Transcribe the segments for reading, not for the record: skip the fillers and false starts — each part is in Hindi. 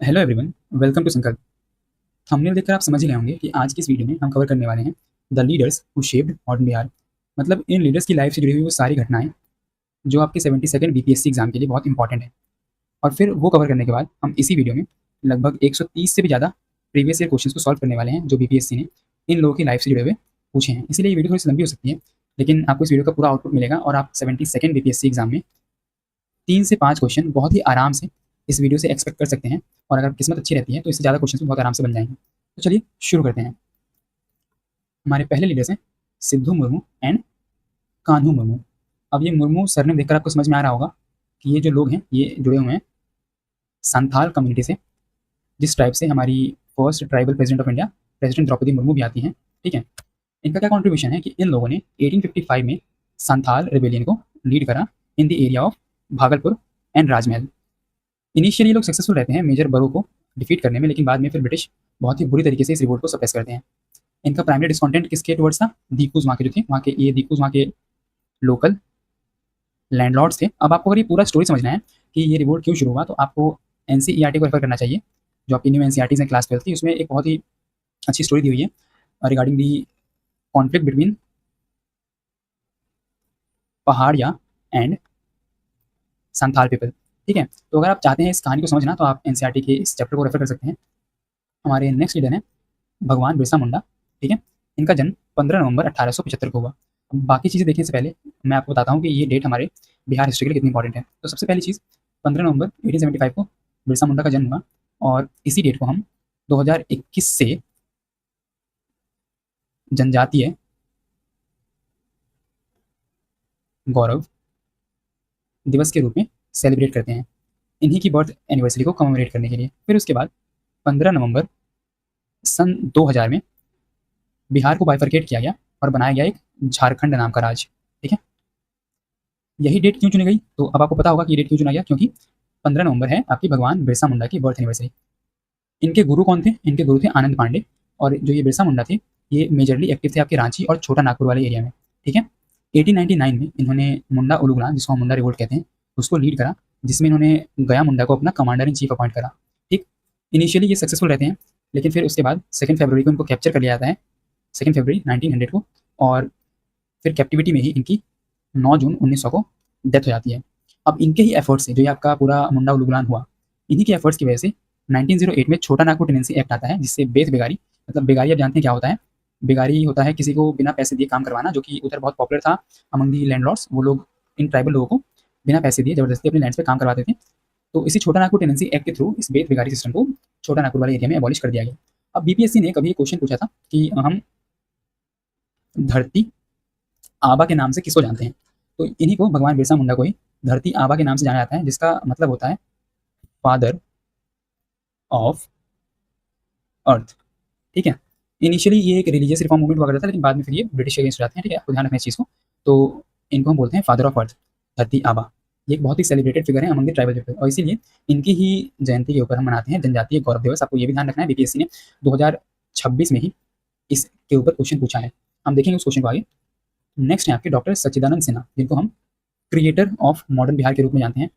हेलो एवरीवन, वेलकम टू संकल्प। थंबनेल देखकर आप समझ ही गए होंगे कि आज की इस वीडियो में हम कवर करने वाले हैं the leaders who shaped modern Bihar. मतलब इन लीडर्स की लाइफ से जुड़ी हुई वो सारी घटनाएं जो आपके 72nd बीपीएससी एग्जाम के लिए बहुत इंपॉर्टेंट है। और फिर वो कवर करने के बाद हम इसी वीडियो में लगभग 130 से भी ज़्यादा प्रीवियस ईयर क्वेश्चन को सॉल्व करने वाले हैं जो बीपीएससी ने इन लोगों की लाइफ से जुड़े हुए पूछे हैं। इसीलिए ये वीडियो थोड़ी सी लंबी हो सकती है, लेकिन आपको इस वीडियो का पूरा आउटपुट मिलेगा और आप 72nd बीपीएससी एग्जाम में 3 से 5 क्वेश्चन बहुत ही आराम से इस वीडियो से एक्सपेक्ट कर सकते हैं। और अगर किस्मत अच्छी रहती है तो इससे ज़्यादा क्वेश्चन भी बहुत आराम से बन जाएंगे। तो चलिए शुरू करते हैं। हमारे पहले लीडर्स हैं सिद्धू मुर्मू एंड कान्हू मुर्मू। अब ये मुर्मू सरनेम देखकर आपको समझ में आ रहा होगा कि ये जो लोग हैं ये जुड़े हुए हैं संथाल कम्युनिटी से, जिस ट्राइब से हमारी first tribal president of India president Draupadi Murmu भी आती हैं। ठीक है, इनका क्या कॉन्ट्रीब्यूशन है कि इन लोगों ने 1855 में संथाल रिबेलियन को लीड करा इन the area of Bhagalpur and Rajmahal. Initially लोग सक्सेसफुल रहते हैं मेजर बरो को डिफीट करने में, लेकिन बाद में फिर ब्रिटिश बहुत ही बुरी तरीके से इस रिवोल्ट को सप्रेस करते हैं। इनका प्राइमरी डिस्कॉन्टेंट किसके टुवर्ड्स था? दीकूज वहाँ के जो थे, वहाँ के ये दीकूज वहाँ के लोकल लैंडलॉर्ड्स थे। अब आपको अगर ये पूरा स्टोरी समझना है कि ये रिवोल्ट क्यों शुरू हुआ, तो आपको एनसीईआरटी को रेफर करना चाहिए, जो आपकी न्यू एनसीईआरटी है क्लास 12 की। उसमें एक बहुत ही अच्छी स्टोरी दी हुई है regarding the conflict between Pahariya and Santhal people. ठीक है, तो अगर आप चाहते हैं इस कहानी को समझना तो आप एनसीईआरटी के इस चैप्टर को रेफर कर सकते हैं। हमारे नेक्स्ट लीडर हैं भगवान बिरसा मुंडा। ठीक है, इनका जन्म 15 नवंबर 1875 को हुआ। अब बाकी चीज़ें देखने से पहले मैं आपको बताता हूँ कि ये डेट हमारे बिहार हिस्ट्री के लिए कितनी इंपॉर्टेंट है। तो सबसे पहली चीज़, 15 नवंबर 1875 को बिरसा मुंडा का जन्म हुआ, और इसी डेट को हम 2021 से जनजातीय गौरव दिवस के रूप में सेलिब्रेट करते हैं, इन्हीं की बर्थ एनिवर्सरी को कमेमोरेट करने के लिए। फिर उसके बाद 15 नवंबर सन 2000 में बिहार को बाइफरकेट किया गया और बनाया गया एक झारखंड नाम का राज्य। ठीक है, यही डेट क्यों चुनी गई? तो अब आपको पता होगा कि ये डेट क्यों चुना गया, क्योंकि 15 नवंबर है आपकी भगवान बिरसा मुंडा की बर्थ एनिवर्सरी। इनके गुरु कौन थे? इनके गुरु थे आनंद पांडे, और जो ये बिरसा मुंडा थे ये मेजरली एक्टिव थे आपके रांची और छोटा नागपुर वाले एरिया में। ठीक है, 1899 में इन्होंने मुंडा उलुगला, जिसको हम मुंडा रिवोल्ट कहते हैं, उसको लीड करा, जिसमें इन्होंने गया मुंडा को अपना कमांडर इन चीफ अपॉइंट करा। ठीक, इनिशियली ये सक्सेसफुल रहते हैं, लेकिन फिर उसके बाद 2 फरवरी को इनको कैप्चर कर लिया जाता है, 2 फरवरी 1900 को, और फिर कैप्टिविटी में ही इनकी 9 जून 1900 को डेथ हो जाती है। अब इनके ही एफर्ट्स से जो ये आपका पूरा मुंडा उलुगलान हुआ, इन्हीं के एफर्ट्स की वजह से 1908 में छोटा नागपुर टेनेंसी एक्ट आता है, जिससे बेथ बेगारी, मतलब बेगारी आप जानते हैं क्या होता है? बेगारी होता है किसी को बिना पैसे दिए काम करवाना, जो कि उधर बहुत पॉपुलर था अमंग दी लैंडलॉर्ड्स। वो लोग इन ट्राइबल लोगों को बिना पैसे दिए ज़बरदस्ती अपने लैंड्स पे काम करवाते थे। तो इसी छोटा नागपुर टेनेंसी एक्ट के थ्रू इस बेथ बेगारी सिस्टम को छोटा नागपुर वाले एरिया में एबॉलिश कर दिया गया। अब बीपीएससी ने कभी क्वेश्चन पूछा था कि हम धरती आबा के नाम से किसको जानते हैं? तो इन्हीं को, भगवान बिरसा मुंडा को ही धरती आबा के नाम से जाना जाता है, जिसका मतलब होता है फादर ऑफ अर्थ। ठीक है, इनिशियली ये एक रिलीजियस रिफॉर्म मूवमेंट हुआ करता था, लेकिन बाद में फिर ये ब्रिटिश के अगेंस्ट हो जाते हैं। ठीक है, आपको ध्यान रखना है इस चीज़ को। तो इनको हम बोलते हैं फादर ऑफ अर्थ, धरती आबा। ये एक बहुत ही सेलिब्रेटेड फिगर है अमंग द ट्राइबल पीपल, और इसीलिए इनकी ही जयंती के ऊपर हम मनाते हैं जनजातीय गौरव दिवस। आपको ये भी ध्यान रखना है, बीपीएससी ने 2026 में ही इसके ऊपर क्वेश्चन पूछा है। हम देखेंगे उस क्वेश्चन को आगे। नेक्स्ट है आपके डॉक्टर सच्चिदानंद सिन्हा, जिनको हम क्रिएटर ऑफ मॉडर्न बिहार के रूप में जानते हैं।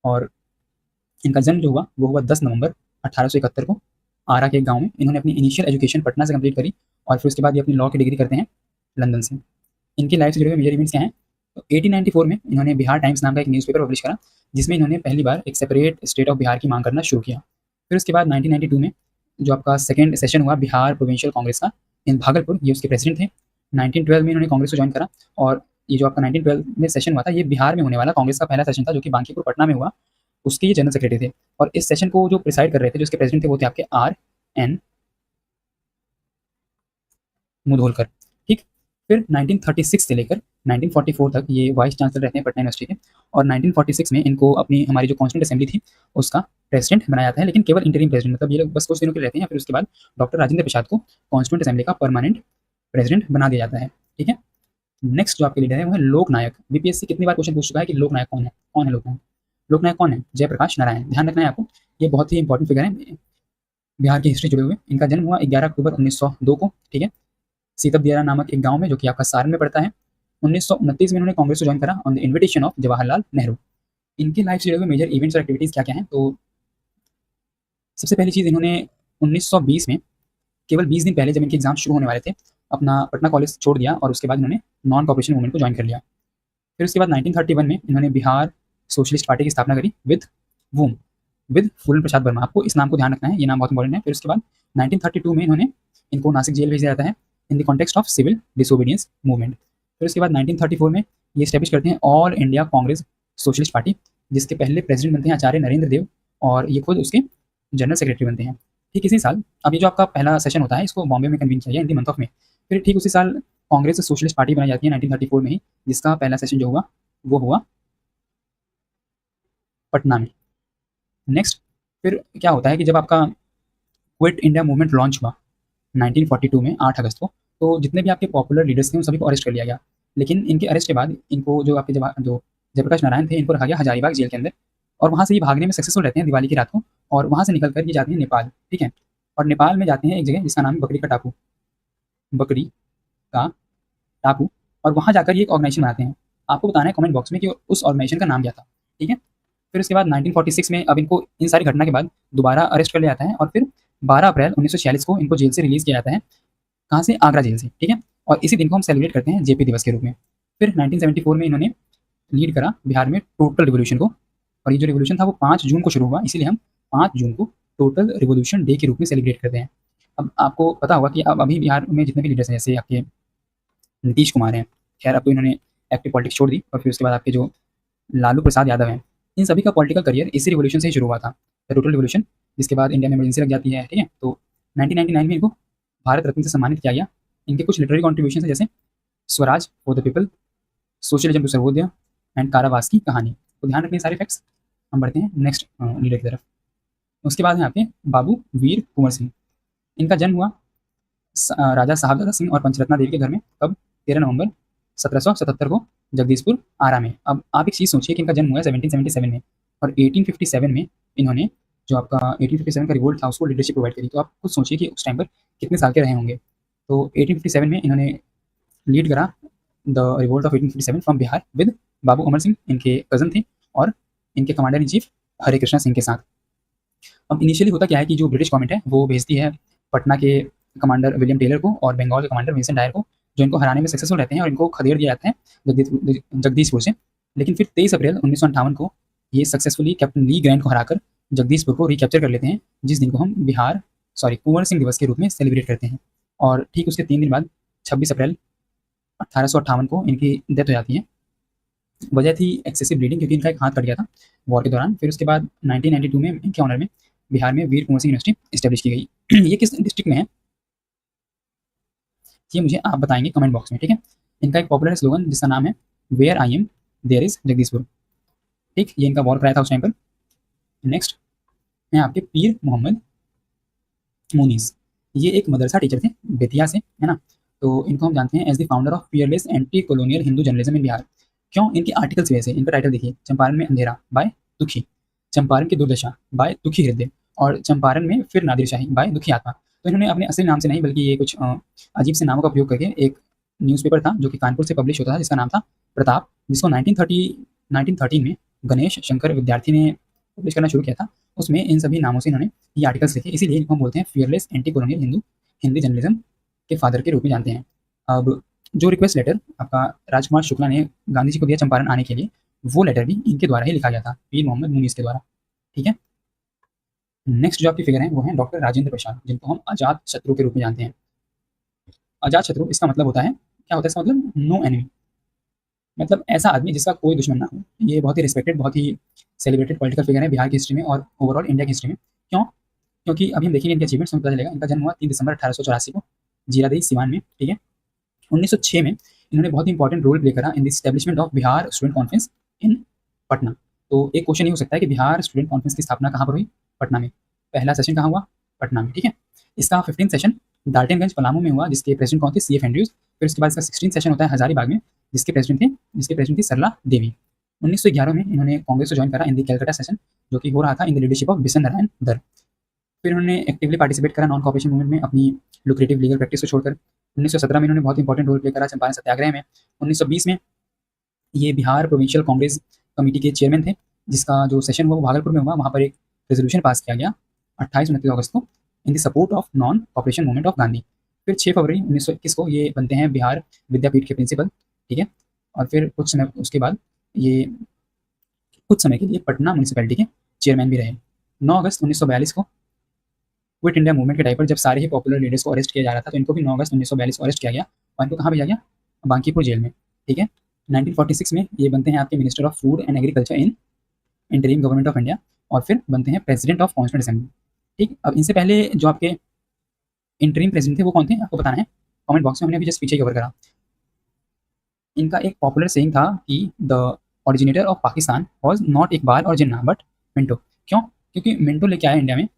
और इनका जन्म जो हुआ वो हुआ 10 नवंबर 1871 को आरा के एक गांव में। इन्होंने अपनी इनिशियल एजुकेशन पटना से कंप्लीट करी, और फिर उसके बाद ये अपनी लॉ की डिग्री करते हैं लंदन से। इनकी लाइफ से जुड़े हुए मेजर इवेंट्स क्या हैं? तो 1894 में इन्होंने बिहार टाइम्स नाम का एक न्यूज़पेपर पब्लिश करा, जिसमें इन्होंने पहली बार एक सेपरेट स्टेट ऑफ बिहार की मांग करना शुरू किया। फिर उसके बाद 1992 में जो आपका सेकेंड सेशन हुआ बिहार प्रोविंशियल कांग्रेस का इन भागलपुर, ये उसके प्रेसिडेंट थे। 1912 में इन्होंने कांग्रेस को ज्वाइन करा, और ये जो आपका 1912 में सेशन हुआ था ये बिहार में होने वाला कांग्रेस का पहला सेशन था, जो कि बांकीपुर पटना में हुआ। उसके ये जनरल सेक्रेटरी थे, और इस सेशन को जो प्रिसाइड कर रहे थे, जो इसके प्रेसिडेंट थे, वो थे आपके आर एन मुधोलकर। ठीक, फिर 1936 से लेकर 1944 तक ये वाइस चांसलर रहते हैं पटना यूनिवर्सिटी के, और 1946 में इनको अपनी हमारी जो कॉन्स्टिट्यूंट असेंबली थी उसका प्रेसिडेंट बनाया जाता है, लेकिन केवल इंटरिम प्रेसिडेंट, मतलब ये लोग बस कुछ दिनों के लिए रहते हैं। फिर उसके बाद डॉक्टर राजेंद्र प्रसाद को कॉन्स्टिट्यूंट असेंबली का परमानेंट प्रेसिडेंट बना दिया जाता है। ठीक है, नेक्स्ट जो आपके लीडर है वो है लोकनायक। बीपीएससी कितनी बार क्वेश्चन पूछ चुका है कि लोकनायक कौन है? कौन है लोकनायक? लोकनायक कौन है? जयप्रकाश नारायण। ध्यान रखना है आपको, ये बहुत ही इंपॉर्टेंट फिगर है बिहार की हिस्ट्री जुड़े हुए। इनका जन्म हुआ 11 अक्टूबर 1902 को। ठीक है, सीतप दियारा नामक एक गांव में, जो कि आपका सारण में पड़ता है। 1929 में इन्होंने कांग्रेस को ज्वाइन करा on the invitation of Jawaharlal Nehru. इनके लाइफ से जुड़े हुए मेजर इवेंट्स और एक्टिविटीज़ क्या क्या हैं? तो सबसे पहली चीज़, इन्होंने 1920 में केवल 20 दिन पहले जब इनके एग्ज़ाम शुरू होने वाले थे, अपना पटना कॉलेज छोड़ दिया और उसके बाद इन्होंने नॉन कॉपरेशन मूवमेंट को जॉइन कर लिया। फिर उसके बाद 1931 में इन्होंने बिहार सोशलिस्ट पार्टी की स्थापना करी विद वूम, विद फूलन प्रसाद वर्मा। आपको इस नाम को ध्यान रखना है, ये नाम बहुत इंपॉर्टेंट है। फिर उसके बाद 1932 में इन्होंने इनको नासिक जेल भेजा जाता है in the context of civil disobedience movement. फिर उसके बाद 1934 में ये स्टैब्लिश करते हैं all India Congress socialist party, जिसके पहले प्रेसिडेंट बनते हैं आचार्य नरेंद्र देव और ये खुद उसके जनरल सेक्रेटरी बनते हैं। ठीक इसी साल, अब ये जो आपका पहला सेशन होता है इसको बॉम्बे में कन्वीन किया गया इन द मंथ ऑफ में। फिर ठीक उसी साल कांग्रेस सोशलिस्ट पार्टी बनाई जाती है 1934 में ही, जिसका पहला सेशन जो हुआ वो हुआ पटना में। नेक्स्ट, फिर क्या होता है कि जब आपका क्विट इंडिया मूवमेंट लॉन्च हुआ 1942 में 8 अगस्त को, तो जितने भी आपके पॉपुलर लीडर्स थे उन सभी को अरेस्ट कर लिया गया। लेकिन इनके अरेस्ट के बाद इनको जो आपके जो जयप्रकाश नारायण थे, इनको रखा गया हजारीबाग जेल के अंदर और वहाँ से ये भागने में सक्सेसफुल रहते हैं दिवाली की रात को, और वहाँ से निकल कर ये जाते हैं नेपाल। ठीक है, और नेपाल में जाते हैं एक जगह जिसका नाम है बकरी का टापू, बकरी का टापू, और वहाँ जाकर ये एक ऑर्गेनाइजेशन बनाते हैं। आपको बताना है कमेंट बॉक्स में कि उस ऑर्गेनाइजेशन का नाम क्या था। ठीक है, फिर उसके बाद 1946 में अब इनको इन सारी घटना के बाद दोबारा अरेस्ट कर लिया जाता है और फिर 12 अप्रैल 1946 को इनको जेल से रिलीज़ किया जाता है। कहाँ से? आगरा जेल से। ठीक है, और इसी दिन को हम सेलिब्रेट करते हैं जेपी दिवस के रूप में। फिर 1974 में इन्होंने लीड करा बिहार में टोटल रिवोल्यूशन को, और ये जो रिवोल्यूशन था वो 5 जून को शुरू हुआ, इसीलिए हम 5 जून को टोटल रिवोल्यूशन डे के रूप में सेलिब्रेट करते हैं। अब आपको पता होगा कि अब अभी बिहार में जितने भी लीडर्स हैं, जैसे आपके नीतीश कुमार हैं, खैर अब तो इन्होंने एक्टिव पॉलिटिक्स छोड़ दी, और फिर उसके बाद आपके जो लालू प्रसाद यादव हैं, इन सभी का पॉलिटिकल करियर इसी रिवोल्यूशन से ही शुरू हुआ था, द टोटल रिवोल्यूशन, जिसके बाद इंडिया में इमरजेंसी लग जाती है। ठीक है, तो 1999 में इनको भारत रत्न से सम्मानित किया गया। इनके कुछ लिटरेरी कॉन्ट्रीब्यूशन है, जैसे Swaraj for the people, socialism to Sarvodaya and Karawas ki कहानी। तो ध्यान रखने सारे फैक्ट्स। हम बढ़ते हैं नेक्स्ट लीडर की तरफ। उसके बाद है यहाँ पे बाबू वीर कुंवर सिंह। इनका जन्म हुआ राजा साहबजादा सिंह और पंचरत्ना देवी के घर में कब? 13 नवंबर 1777 को जगदीशपुर आरा में। अब आप एक चीज़ सोचिए कि इनका जन्म हुआ है 1777 में, और 1857 में इन्होंने जो आपका 1857 का रिवोल्ट था उसको लीडरशिप प्रोवाइड करी। तो आप खुद सोचिए कि उस टाइम पर कितने साल के रहे होंगे। तो 1857 में इन्होंने लीड करा the revolt of 1857 from Bihar with Babu Amar Singh, इनके कज़न थे, और इनके commander in chief Hare Krishna Singh के साथ। अब इनिशियली होता क्या है कि जो ब्रिटिश गवर्नमेंट है वो भेजती है पटना के कमांडर विलियम टेलर को और बंगाल के कमांडर विंसेंट डायर को, जो इनको हराने में सक्सेसफुल रहते हैं, और इनको खदेड़ दिया जाता है जगदीशपुर से। लेकिन फिर 23 अप्रैल 1958 को ये सक्सेसफुली कैप्टन ली ग्रैंड को हराकर जगदीशपुर को रिकैप्चर कर लेते हैं, जिस दिन को हम कुंवर सिंह दिवस के रूप में सेलिब्रेट करते हैं। और ठीक उसके 3 दिन बाद 26 अप्रैल 1858 को इनकी डेथ हो जाती है। वजह थी एक्सेसिव ब्लीडिंग, क्योंकि इनका एक हाथ कट गया था वॉर के दौरान। फिर उसके बाद 1992 में इनके ऑनर में बिहार में वीर कुंवर सिंह यूनिवर्सिटी इस्टेब्लिश की गई। ये किस डिस्ट्रिक्ट में है ये मुझे आप बताएंगे कमेंट बॉक्स में। ठीक है, इनका एक पॉपुलर स्लोगन जिसका नाम है where I am there is Jagdishpur. ठीक, ये इनका वॉर क्राई था उस टाइम पर। नेक्स्ट है आपके पीर मोहम्मद मुनीस। ये एक मदरसा टीचर थे बेतिया से, है ना। तो इनको हम जानते हैं as the founder of fearless anti colonial Hindu journalism in Bihar. क्यों? इनके आर्टिकल्स वजह से। इनका टाइटल देखिए, चंपारण में अंधेरा बाय दुखी, चंपारण की दुर्दशा बाय दुखी हृदय, और चंपारण में फिर नादिरशाही बाय दुखी आत्मा। तो इन्होंने अपने असली नाम से नहीं बल्कि ये कुछ अजीब से नामों का उपयोग करके एक न्यूज़पेपर था जो कि कानपुर से पब्लिश होता था, जिसका नाम था प्रताप, जिसको 1913 में गणेश शंकर विद्यार्थी ने पब्लिश करना शुरू किया था। उसमें इन सभी नामों से इन्होंने ये आर्टिकल्स लिखे, इसीलिए इनको हम बोलते हैं fearless anti colonial Hindi journalism के फादर के रूप में जानते हैं। अब जो रिक्वेस्ट लेटर आपका राजकुमार शुक्ला ने गांधी जी को दिया चंपारण आने के लिए, वो लेटर भी इनके द्वारा ही लिखा गया था, पीर मोहम्मद मुनीस के द्वारा। ठीक है, नेक्स्ट जो आपकी फिगर है वो है डॉक्टर राजेंद्र प्रसाद, जिनको हम अजात शत्रु के रूप में जानते हैं। अजात शत्रु, इसका मतलब होता है, क्या होता है इसका मतलब? नो एनिमी, मतलब ऐसा आदमी जिसका कोई दुश्मन ना हो। ये बहुत ही रिस्पेक्टेड, बहुत ही सेलिब्रेटेड पॉलिटिकल फिगर है बिहार की हिस्ट्री में और ओवरऑल इंडिया की हिस्ट्री में। क्यों? क्योंकि अभी हम देखेंगे इनके अचीवमेंट्स में पता चलेगा। इनका जन्म हुआ 3 दिसंबर 1884 को जीरादेई सिवान में। ठीक है, 1906 में इन्होंने बहुत ही इंपॉर्टेंट रोल प्ले करा in the establishment of Bihar student conference in Patna. तो एक क्वेश्चन ये हो सकता है कि बिहार स्टूडेंट कॉन्फ्रेंस की स्थापना कहाँ पर हुई? पटना में। पहला सेशन कहाँ हुआ? पटना में। ठीक है, इसका 15 सेशन डाल्टनगंज पलामू में हुआ, जिसके प्रेसिडेंट कौन थे? CF Andrews. फिर उसके बाद इसका 16 सेशन होता है हजारीबाग में, जिसके प्रेसिडेंट थी सरला देवी। 1911 में इन्होंने कांग्रेस को ज्वाइन करा इन द कैलकाटा सेशन, जो कि हो रहा था in the leadership of Bishan Narayan Dar. फिर उन्होंने एक्टिवली पार्टिसिपेट करा नॉन कॉपरेशन मूवमेंट में अपनी लुक्रेटिव लीगल प्रैक्टिस को छोड़कर। 1917 में इन्होंने बहुत इंपॉर्टेंट रोल प्ले करा चंपारण सत्याग्रह में। 1920 में ये बिहार प्रोविंशियल कांग्रेस कमेटी के चेयरमैन थे, जिसका जो सेशन हुआ वो भागलपुर में हुआ। वहाँ पर एक रेजोल्यूशन पास किया गया 28-29 अगस्त को in the support of non cooperation movement of Gandhi. फिर 6 फरवरी 1921 को ये बनते हैं बिहार विद्यापीठ के प्रिंसिपल, ठीक है। और फिर कुछ समय उसके बाद ये कुछ समय के लिए पटना म्यूनिसिपैलिटी के चेयरमैन भी रहे। 9 अगस्त 1942 को क्विट इंडिया मूवमेंट के टाइम पर जब सारे ही पॉपुलर लीडर्स को अरेस्ट किया जा रहा था, तो इनको भी 9 अगस्त 1942 को अरेस्ट किया गया और इनको कहाँ भेजा गया? बांकीपुर जेल में, ठीक है। 1946 में ये बनते हैं आपके minister of food and agriculture in interim government of India और फिर बनते हैं प्रेसिडेंट ऑफ कॉन्स्टिट्यूंट असेंबली, ठीक। अब इनसे पहले जो आपके इंटरिम प्रेसिडेंट थे वो कौन थे आपको बताना है कमेंट बॉक्स में, हमने अभी जस्ट पीछे कवर करा। इनका एक पॉपुलर सेइंग था कि the originator of Pakistan was not Iqbal और जिन्ना बट मिंटो। क्यों? क्योंकि मिंटो लेके आया इंडिया में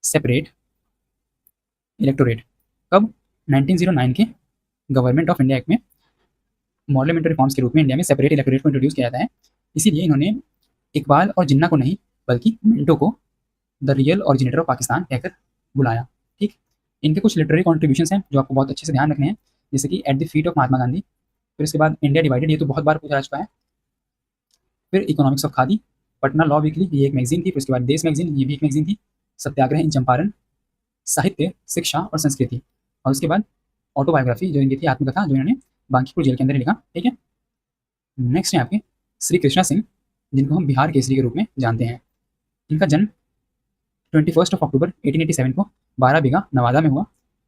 सेपरेट इलेक्टोरेट। कब? 1909 के गवर्नमेंट ऑफ इंडिया एक्ट में मॉडल रिफॉर्म्स के रूप में इंडिया में सेपरेट इलेक्टोरेट को इंट्रोड्यूस किया जाता है। इसीलिए इन्होंने इकबाल और जिन्ना को नहीं बल्कि मिंटो को the real originator of Pakistan कहकर बुलाया, ठीक। इनके कुछ लिटरेरी कॉन्ट्रीब्यूशंस हैं जो आपको बहुत अच्छे से ध्यान रखने हैं, जैसे कि at the feet of Mahatma Gandhi. फिर उसके बाद इंडिया डिवाइडेड, ये तो बहुत बार पूछा जा चुका है। फिर economics of khadi, Patna law weekly, ये एक मैगजीन थी। फिर उसके बाद देश मैगजीन, ये भी एक मैगजीन थी। सत्याग्रह इन चंपारण, साहित्य, शिक्षा और संस्कृति। और उसके बाद ऑटोबायोग्राफी जो इनकी थी, आत्मकथा, जो इन्होंने बांकीपुर जेल के अंदर लिखा, ठीक है। नेक्स्ट है आपके श्री कृष्णा सिंह, जिनको हम बिहार केसरी के रूप में जानते हैं। इनका जन्म 21 अक्टूबर 1887 को 12 बीघा नवादा में हुआ।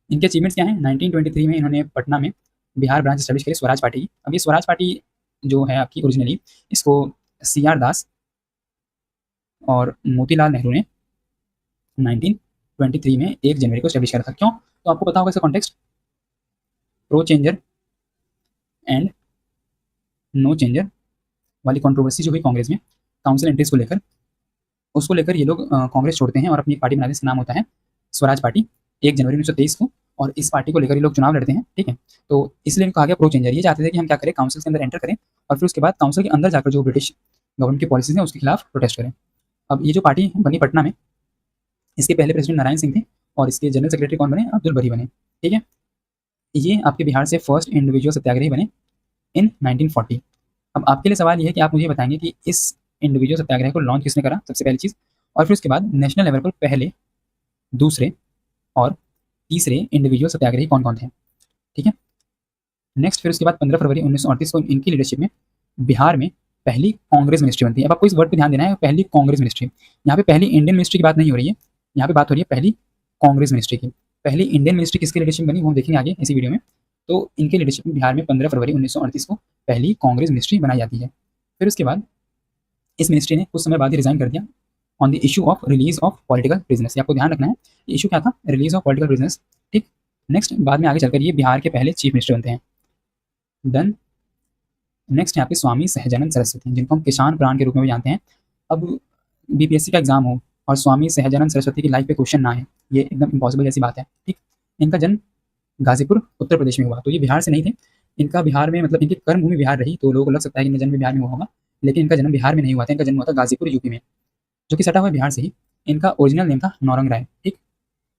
इनके अचीवमेंट्स क्या हैं? 1923 में इन्होंने पटना में बिहार ब्रांच स्टैब्लिश करी स्वराज पार्टी की। अब ये स्वराज पार्टी जो है आपकी ओरिजिनली, इसको CR दास और मोतीलाल नेहरू ने 1923 में 1 जनवरी को स्टैब्लिश करा था। क्यों? तो आपको पता होगा इसका context, pro changer and no changer वाली कंट्रोवर्सी जो हुई कांग्रेस में काउंसिल एंट्रीज को लेकर, उसको लेकर ये लोग कांग्रेस छोड़ते हैं और अपनी एक पार्टी बनाते हैं, इसका नाम होता है स्वराज पार्टी, 1 जनवरी 1923 को। और इस पार्टी को लेकर ये लोग चुनाव लड़ते हैं, ठीक है। तो इसलिए इनको कहा गया प्रो चेंजर। ये चाहते थे कि हम क्या करें, काउंसिल के अंदर एंटर करें और फिर उसके बाद काउंसिल के अंदर जाकर जो ब्रिटिश गवर्नमेंट की पॉलिसीज हैं उसके खिलाफ प्रोटेस्ट करें। अब ये जो पार्टी बनी पटना में, इसके पहले प्रेसिडेंट नारायण सिंह थे और इसके जनरल सेक्रेटरी कौन बने? अब्दुल बरी बने, ठीक है। ये आपके बिहार से फर्स्ट इंडिविजुअल सत्याग्रही बने इन 1940। अब आपके लिए सवाल ये है कि आप मुझे बताएंगे कि इस इंडिविजुअल सत्याग्रह को लॉन्च किसने करा, सबसे पहली चीज़, और फिर उसके बाद नेशनल लेवल पर पहले, दूसरे और तीसरे इंडिविजुअल सत्याग्रही कौन कौन थे, ठीक है। नेक्स्ट फिर उसके बाद 15 फरवरी 1938 को इनकी लीडरशिप में बिहार में पहली कांग्रेस मिनिस्ट्री बनती है। अब आपको इस वर्ड पे ध्यान देना है, पहली कांग्रेस मिनिस्ट्री। यहाँ पे पहली इंडियन मिनिस्ट्री की बात नहीं हो रही है, यहाँ पे बात हो रही है पहली कांग्रेस मिनिस्ट्री की। पहली इंडियन मिनिस्ट्री किसकी लीडरशिप बनी वो हम देखेंगे आगे इसी वीडियो में। तो इनके लीडरशिप में बिहार में 15 फरवरी 1938 को पहली कांग्रेस मिनिस्ट्री बनाई जाती है। फिर उसके बाद इस मिनिस्ट्री ने कुछ समय बाद ही रिजाइन कर दिया on the issue of release of political prisoners. आपको ध्यान रखना है इशू क्या था, रिलीज ऑफ पॉलिटिकल प्रिजनर्स, ठीक। नेक्स्ट बाद में आगे चलकर ये बिहार के पहले चीफ मिनिस्टर बनते हैं। देन नेक्स्ट यहाँ पे स्वामी सहजानंद सरस्वती, जिनको हम किसान प्राण के रूप में भी जानते हैं। अब BPSC का एग्जाम हो और स्वामी सहजानंद सरस्वती की लाइफ पे क्वेश्चन ना है, ये एकदम इम्पॉसिबल जैसी बात है, ठीक। इनका जन्म गाजीपुर उत्तर प्रदेश में हुआ, तो ये बिहार से नहीं थे। इनका बिहार में मतलब इनकी कर्मभूमि बिहार रही, तो लोगों को लग सकता है कि इनका जन्म बिहार में हुआ होगा, लेकिन इनका जन्म बिहार में नहीं हुआ था। इनका जन्म हुआ था गाजीपुर यूपी में, जो कि सटा हुआ है बिहार से ही। इनका ओरिजिनल नेम था नौरंग राय, ठीक।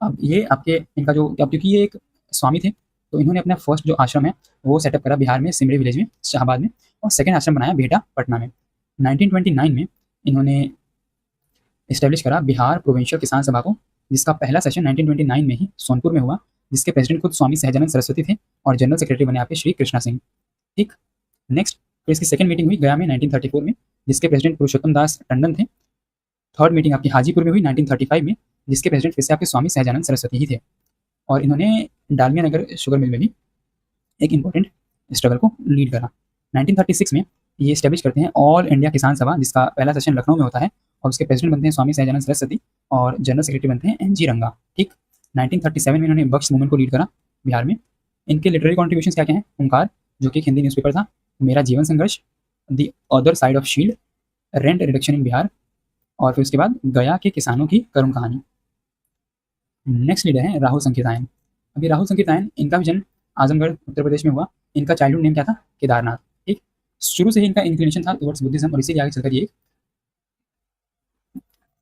अब ये आपके इनका जो, अब क्योंकि ये एक स्वामी थे तो इन्होंने अपना फर्स्ट जो आश्रम है वो सेटअप करा बिहार में सिमरी विलेज में शाहबाद में, और सेकंड आश्रम बनाया बेटा पटना में। 1929 में इन्होंने इस्टेब्लिश करा बिहार प्रोविंशियल किसान सभा को, जिसका पहला सेशन 1929 में ही सोनपुर में हुआ, जिसके प्रेसिडेंट खुद स्वामी सहजानंद सरस्वती थे और जनरल सेक्रेटरी बने आपके श्री कृष्णा सिंह, ठीक। नेक्स्ट फिर इसकी सेकंड मीटिंग हुई गया में 1934 में, जिसके प्रेसिडेंट पुरुषोत्तम दास टंडन थे। थर्ड मीटिंग आपकी हाजीपुर में हुई 1935 में, जिसके प्रेसिडेंट फिर से आपके स्वामी सहजानंद सरस्वती ही थे। और इन्होंने डालमिया नगर शुगर मिल में भी एक इंपॉर्टेंट स्ट्रगल को लीड करा। 1936 में ये इस्टेब्लिश करते हैं ऑल इंडिया किसान सभा, जिसका पहला सेशन लखनऊ में होता है, और उसके प्रेसिडेंट बनते हैं स्वामी सहजानंद सरस्वती और जनरल सेक्रेटरी बनते हैं NG रंगा, ठीक। 1937 में इन्होंने बख्श मूवमेंट को लीड करा बिहार में। इनके लिटरेरी कॉन्ट्रीब्यूशन क्या क्या हैं? ओंकार, जो कि एक हिंदी न्यूज़पेपर था, मेरा जीवन संघर्ष, the other side of shield, rent reduction in Bihar, और फिर उसके बाद गया के किसानों की करुण कहानी। नेक्स्ट लीडर है राहुल संकीर्तायन। अभी राहुल संकीर्तायन, इनका भी जन्म आजमगढ़ उत्तर प्रदेश में हुआ। इनका चाइल्डहुड नेम क्या था? केदारनाथ, ठीक। शुरू से ही इनका इंक्लिनेशन था टुवर्ड्स बुद्धिज्म और इसीलिए आगे चलकर ये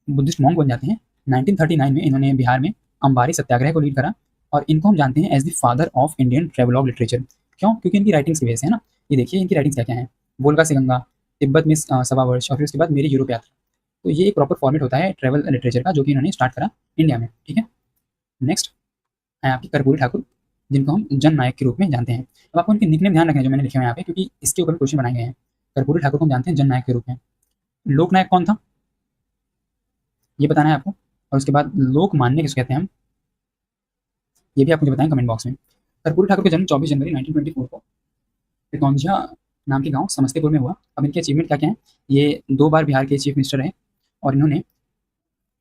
बुद्धिस्ट मॉन्क बन जाते हैं। 1939 में इन्होंने बिहार में अंबारी सत्याग्रह को लीड करा और इनको हम जानते हैं as the father of Indian travelogue literature. क्यों? क्योंकि इनकी राइटिंग्स की वजह से है ना। ये देखिए इनकी राइटिंग्स क्या क्या हैं, वोल्गा से गंगा, तिब्बत में 1.25 वर्ष, और फिर उसके बाद मेरी यूरोप यात्रा। तो ये एक प्रॉपर फॉर्मेट होता है ट्रैवल लिटरेचर का, जो कि इन्होंने स्टार्ट करा इंडिया में। ठीक है, नेक्स्ट है आपकी कर्पूरी ठाकुर, जिनको हम जन नायक के रूप में जानते हैं। अब आपको उनके निकनेम ध्यान रखना है जो मैंने लिखे हुए हैं यहाँ पे, क्योंकि इसके ऊपर क्वेश्चन बनाए गए हैं। कर्पूरी ठाकुर को हम जानते हैं जन नायक के रूप में। लोकनायक कौन था ये बताना है आपको, और उसके बाद लोकमान्य किसको कहते हैं हम, ये भी आप मुझे बताएं कमेंट बॉक्स में। कर्पूरी ठाकुर का जन्म 24 जनवरी 1924 को पिकौंझा नाम के गांव समस्तीपुर में हुआ। अब इनके अचीवमेंट क्या क्या हैं, ये 2 बार बिहार के चीफ मिनिस्टर रहे, और इन्होंने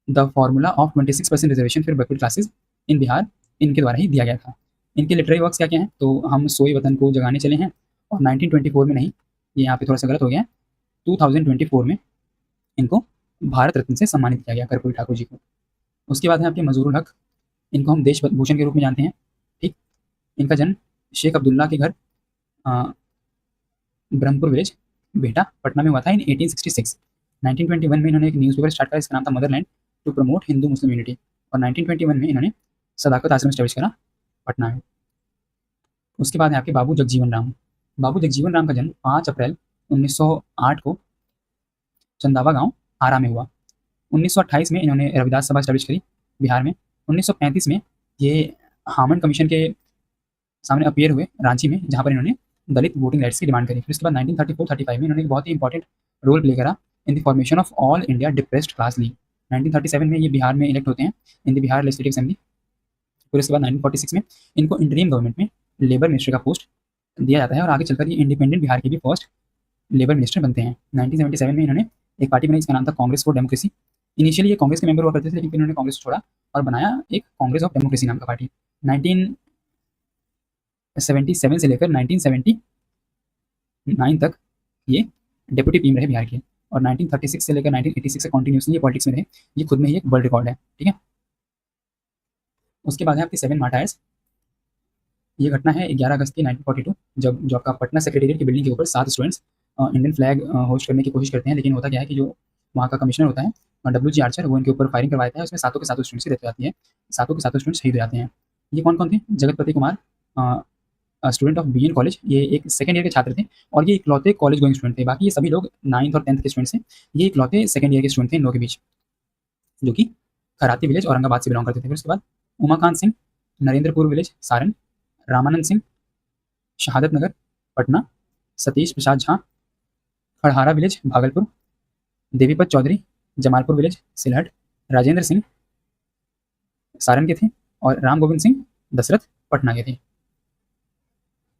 the formula of 26% reservation for backward classes in Bihar इनके द्वारा ही दिया गया था। इनके लिटरेरी वर्क्स क्या क्या हैं, तो हम सोए वतन को जगाने चले हैं, और 1924 में नहीं, ये यहाँ पे थोड़ा सा गलत हो गया है, 2024 में इनको भारत रत्न से सम्मानित किया गया कर्पूरी ठाकुर जी को। उसके बाद है आपके मजरूल हक, इनको हम देश भूषण के रूप में जानते हैं। ठीक, इनका जन्म शेख अब्दुल्ला के घर ब्रह्मपुर विलेज बेटा पटना में हुआ था इन 1866। 1921 में इन्होंने एक न्यूज़पेपर स्टार्ट करा, इसका नाम था Motherland, to promote Hindu Muslim unity, और 1921 में इन्होंने सदाकत आश्रम स्टैब्लिश करा पटना में। उसके बाद है आपके बाबू जगजीवन राम। बाबू जगजीवन राम का जन्म 5 अप्रैल 1908 को चंदावा गांव आरा में हुआ। 1928 में इन्होंने रविदास सभा स्टैब्लिश करी बिहार में। 1935 में ये हामन कमीशन के सामने अपीयर हुए रांची में, जहाँ पर इन्होंने दलित वोटिंग राइट्स की डिमांड करी। फिर उसके बाद 1934-35 में इन्होंने एक बहुत ही इंपॉर्टेंट रोल प्ले करा in the formation of All India depressed class league. 1937 में ये बिहार में इलेक्ट होते हैं in the Bihar legislative assembly. फिर उसके बाद 1946 में इनको इंटरिम गवर्नमेंट में लेबर मिनिस्टर का पोस्ट दिया जाता है, और आगे चलकर ये इंडिपेंडेंट बिहार के भी फर्स्ट लेबर मिनिस्टर बनते हैं। 1977 में इन्होंने एक पार्टी बनाई, इसका नाम था कांग्रेस फॉर डेमोक्रेसी। इनिशियली ये कांग्रेस के मेंबर हुआ करते थे, लेकिन फिर इन्होंने कांग्रेस छोड़ा और बनाया एक कांग्रेस ऑफ डेमोक्रेसी नाम का पार्टी। 1977 से लेकर 1979 तक ये डिप्टी पीएम रहे बिहार के, और 1936 से लेकर 1986 से कंटिन्यूसली ये पॉलिटिक्स में रहे। ये खुद में ही एक वर्ल्ड रिकॉर्ड है। ठीक है, उसके बाद है आपकी 7 मार्टायर्स। ये घटना है 11 अगस्त की 1942, जब जो आपका पटना सेक्रेटेरिएट की बिल्डिंग के ऊपर 7 स्टूडेंट्स इंडियन फ्लैग होस्ट करने की कोशिश करते हैं, लेकिन होता क्या है कि जो वहाँ का कमिश्नर होता है डब्ल्यू जी आर्चर, वो इनके ऊपर फायरिंग करवाता है, उसमें सातों के सातों स्टूडेंट्स की डेथ हो जाती है। सातों के सातों स्टूडेंट्स शहीद हो जाते हैं। ये कौन कौन थे, Jagatpati Kumar student of BN college, ये एक सेकंड ईयर के छात्र थे, और ये इकलौते कॉलेज गोइंग स्टूडेंट थे। बाकी ये सभी लोग 9th और 10th के स्टूडेंट्स हैं, ये इकलौते सेकंड ईयर के स्टूडेंट थे इन लोगों के बीच, जो कि खराती विलेज औरंगाबाद से बिलोंग करते थे। फिर उसके बाद उमाकांत सिंह नरेंद्रपुर विलेज सारण, रामानंद सिंह शहादत नगर पटना, सतीश प्रसाद झा खड़हारा विलेज भागलपुर, देवीपत चौधरी जमालपुर विलेज सिलहट, राजेंद्र सिंह सारण के थे, और राम गोविंद सिंह दशरथ पटना के थे।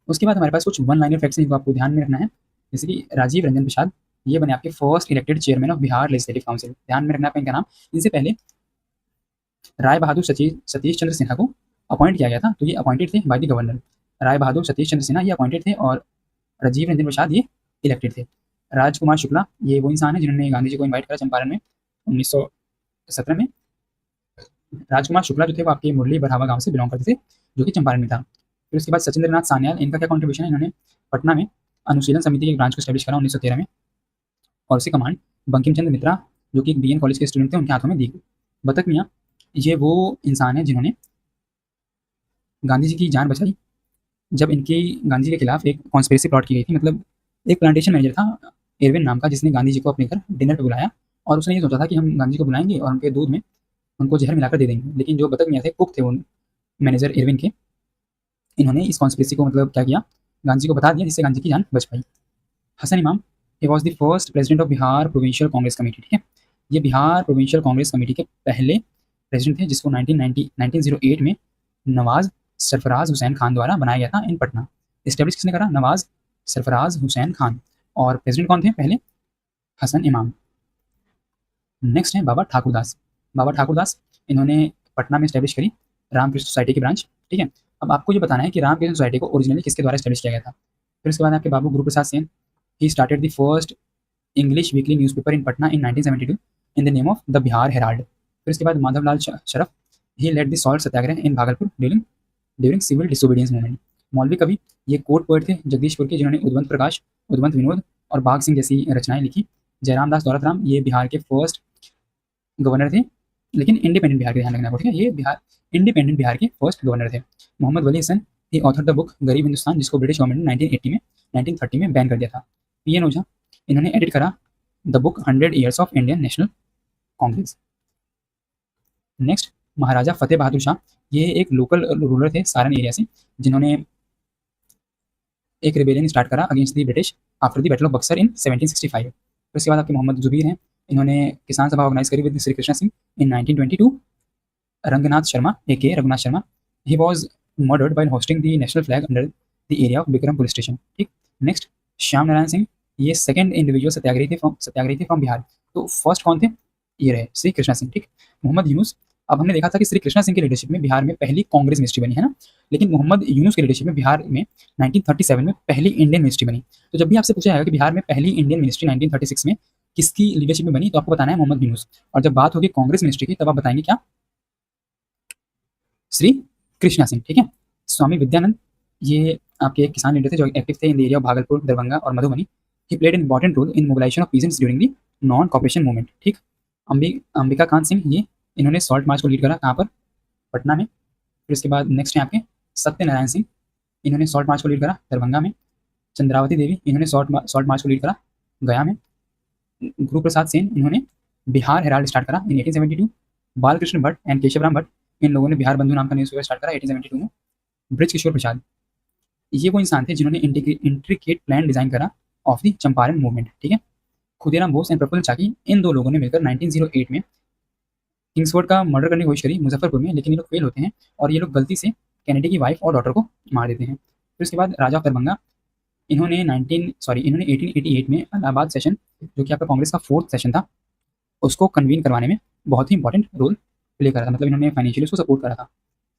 उसके बाद हमारे पास कुछ वन लाइनर फैक्ट्स हैं जो आपको ध्यान में रखना है, जैसे कि राजीव रंजन प्रसाद, ये बने आपके first elected chairman of Bihar legislative council. ध्यान में रखना है इनका नाम। इनसे पहले राय बहादुर सतीश चंद्र सिन्हा को अपॉइंट किया गया था, तो ये अपॉइंटेड थे by the governor. Rai Bahadur Satish Chandra Sinha ये अपॉइंटेड थे, और राजीव रंजन प्रसाद ये इलेक्टेड थे। राजकुमार शुक्ला ये वो इंसान है जिन्होंने गांधी जी को इन्वाइट करा चंपारण में 1917 में। राजकुमार शुक्ला जो थे वो आपके मुरली बरहावा गांव से बिलोंग करते थे, जो कि चंपारण में था। फिर उसके बाद सचिंद्र नाथ सान्याल, इनका क्या कॉन्ट्रीब्यूशन है, इन्होंने पटना में अनुशीलन समिति के ब्रांच को स्टैब्लिश करा 1913 में, और उसकी कमांड बंकिम चंद्र मित्रा जो कि बीएन कॉलेज के स्टूडेंट थे उनके हाथों में दी गई। बतक मियाँ ये वो इंसान है जिन्होंने गांधी जी की जान बचाई जब इनकी गांधी जी के खिलाफ एक कॉन्स्पिरेसी प्लॉट की गई थी। मतलब एक प्लांटेशन मैनेजर था एरविन नाम का, जिसने गांधी जी को अपने घर डिनर पे बुलाया, और उसने ये सोचा था कि हम गांधी जी को बुलाएंगे और उनके दूध में उनको जहर मिलाकर दे देंगे। लेकिन जो बतक मियाँ थे, कुक थे वो मैनेजर एरविन के, इन्होंने इस कॉन्स्पिरेसी को मतलब क्या किया, गांधी जी को बता दिया, जिससे गांधी की जान बच पाई। हसन इमाम he was the first president of Bihar provincial Congress committee. ठीक है, ये बिहार प्रोविंशियल कांग्रेस कमेटी के पहले प्रेसिडेंट थे, जिसको 1908 में नवाज सरफराज हुसैन खान द्वारा बनाया गया था इन पटना। इस्टेब्लिश किसने करा, नवाज सरफराज हुसैन खान। और प्रेसिडेंट कौन थे पहले, हसन इमाम। नेक्स्ट है बाबा ठाकुरदास। बाबा ठाकुरदास इन्होंने पटना में इस्टेब्लिश करी रामकृष्ण सोसाइटी की ब्रांच। ठीक है, अब आपको ये बताना है कि रामकृष्ण सोसाइटी को ओरिजिनली किसके द्वारा इस्टेब्लिश किया गया था। फिर उसके बाद आपके Babu Guru Prasad Sen, he started the first English weekly newspaper in Patna in 1972 in the name of the Bihar Herald. फिर उसके बाद Madhavlal Sharaf, he led the salt Satyagraha in Bhagalpur during civil disobedience movement. मौलवी कवि ये कोर्ट पोएट थे जगदीशपुर के, जिन्होंने उद्वंत प्रकाश, उद्वंत विनोद और बाघ सिंह जैसी रचनाएं लिखी। जयराम दास दौलतराम ये बिहार के फर्स्ट गवर्नर थे, लेकिन इंडिपेंडेंट बिहार के, ध्यान रखना पड़ेगा, ये बिहार इंडिपेंडेंट बिहार के फर्स्ट गवर्नर थे। मोहम्मद वली हसन ही ऑथर द बुक गरीब हिंदुस्तान, जिसको ब्रिटिश गवर्नमेंट ने 1930 में बैन कर दिया था। पीएन ओझा इन्होंने एडिट करा the book 100 years of Indian national Congress. Next, Maharaja Fateh Bahadur Shah, ये एक लोकल रूलर थे सारण एरिया से, जिन्होंने एक रिबेलियन स्टार्ट करा against the British after the battle of Buxar in 1765। फिर उसके बाद आपके मोहम्मद जुबीर हैं, इन्होंने किसान सभा ऑर्गेनाइज करी with Shri Krishna Singh in 1922। Ranganath Sharma A K. Raghunath Sharma, he was murdered while hoisting the national flag under the area of Bikram police station. ठीक। नेक्स्ट, श्याम नारायण सिंह, ये सेकंड इंडिविजुअल सत्याग्रही थे फ्रॉम बिहार। तो फर्स्ट कौन थे? ये रहे श्री कृष्णा सिंह। ठीक। मोहम्मद यूनुस, अब हमने देखा था कि श्री कृष्णा सिंह की लीडरशिप में बिहार में पहली कांग्रेस मिनिस्ट्री बनी है ना, लेकिन मोहम्मद यूनुस की लीडरशिप में बिहार में 1937 में पहली इंडियन मिनिस्ट्री बनी। तो जब भी आपसे पूछा जाएगा कि बिहार में पहली इंडियन मिनिस्ट्री 1936 में किसकी लीडरशिप में बनी, तो आपको बताना है मोहम्मद यूनुस। और जब बात होगी कांग्रेस मिनिस्ट्री की, तब आप बताएंगे क्या? श्री कृष्णा सिंह। ठीक है। स्वामी विद्यानंद, ये आपके एक किसान लीडर थे जो एक्टिव थे in the area of Bhagalpur, Darbhanga और Madhubani. He played an important role in mobilization of peasants during the non cooperation movement. ठीक। अंबिका कांत सिंह, ये इन्होंने सॉल्ट मार्च को लीड करा, कहाँ पर? पटना में। फिर उसके बाद नेक्स्ट है आपके सत्यनारायण सिंह, इन्होंने सॉल्ट मार्च को लीड करा दरभंगा में। चंद्रावती देवी, इन्होंने सॉल्ट मार्च को लीड करा गया में। गुरु प्रसाद सेन, इन्होंने बिहार हेराल्ड स्टार्ट करा इन 1872। बालकृष्ण भट्ट एंड केशवराम भट्ट, इन लोगों ने बिहार बंधु नाम का न्यूज़पेपर स्टार्ट करा 1872 में। ब्रज किशोर प्रसाद, ये वो इंसान थे जिन्होंने इंट्रिकेट प्लान डिजाइन करा ऑफ द चंपारण मूवमेंट। ठीक है। खुदीराम बोस एंड प्रफुल्ल चाकी, इन दो लोगों ने मिलकर 1908 में किंग्सफोर्ड का मर्डर करने की कोशिश करी मुजफ्फरपुर में, लेकिन ये लोग फेल होते हैं और ये लोग गलती से कैनेडी की वाइफ और डॉटर को मार देते हैं। फिर उसके बाद राजा ऑफ दरभंगा, इन्होंने 1888 में इलाहाबाद सेशन, जो कि आपका कांग्रेस का 4th सेशन था, उसको कन्वीन करवाने में बहुत ही इंपॉर्टेंट रोल प्ले करा था, मतलब इन्होंने फाइनेंशियली उसको सपोर्ट करा था।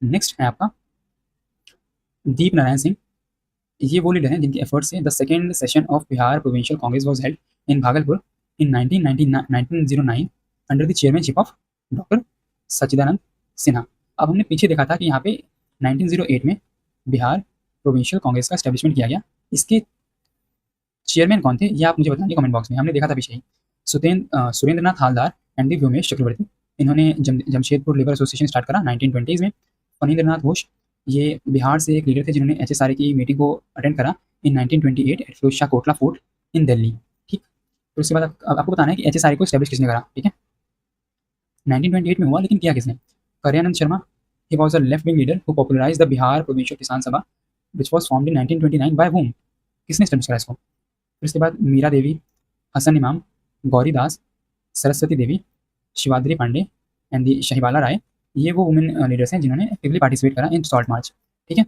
नेक्स्ट है आपका दीप नारायण सिंह, ये वो लीडर हैं जिनके एफर्ट से the second session of Bihar provincial Congress was held in Bhagalpur in 1909 under the chairmanship of doctor Sachchidanand Sinha. अब हमने पीछे देखा था कि यहाँ पे 1908 में बिहार प्रोविंशियल कांग्रेस का एस्टेब्लिशमेंट किया गया। इसके चेयरमैन कौन थे, ये आप मुझे बताइए कमेंट बॉक्स में। हमने देखा था पीछे ही सुरेंद्रनाथ हालदार एंड दी व्योमेश चक्रवर्ती, इन्होंने जमशेदपुर लेबर एसोसिएशन स्टार्ट करा 1920s में। फणींद्रनाथ घोष, ये बिहार से एक लीडर थे जिन्होंने एचएसआरए की मीटिंग को अटेंड करा इन 1928 एट फिरोज शाह कोटला फोर्ट इन दिल्ली। ठीक। तो उसके बाद आपको बताना है कि एचएसआरए को एस्टेब्लिश किसने करा। ठीक है। 1928 में हुआ, लेकिन किया किसने? Karyanand Sharma, he was a left wing leader who popularized the Bihar provincial Kisan Sabha which was formed in 1929 by whom, किसने एस्टेब्लिश करा इसको? फिर उसके बाद मीरा देवी, हसन इमाम, गौरी दास, सरस्वती देवी, शिवाद्री पांडे एंड दी शहिबाला राय, ये वो वुमेन लीडर्स हैं जिन्होंने एक्टिवली पार्टिसिपेट करा इन सॉल्ट मार्च। ठीक है।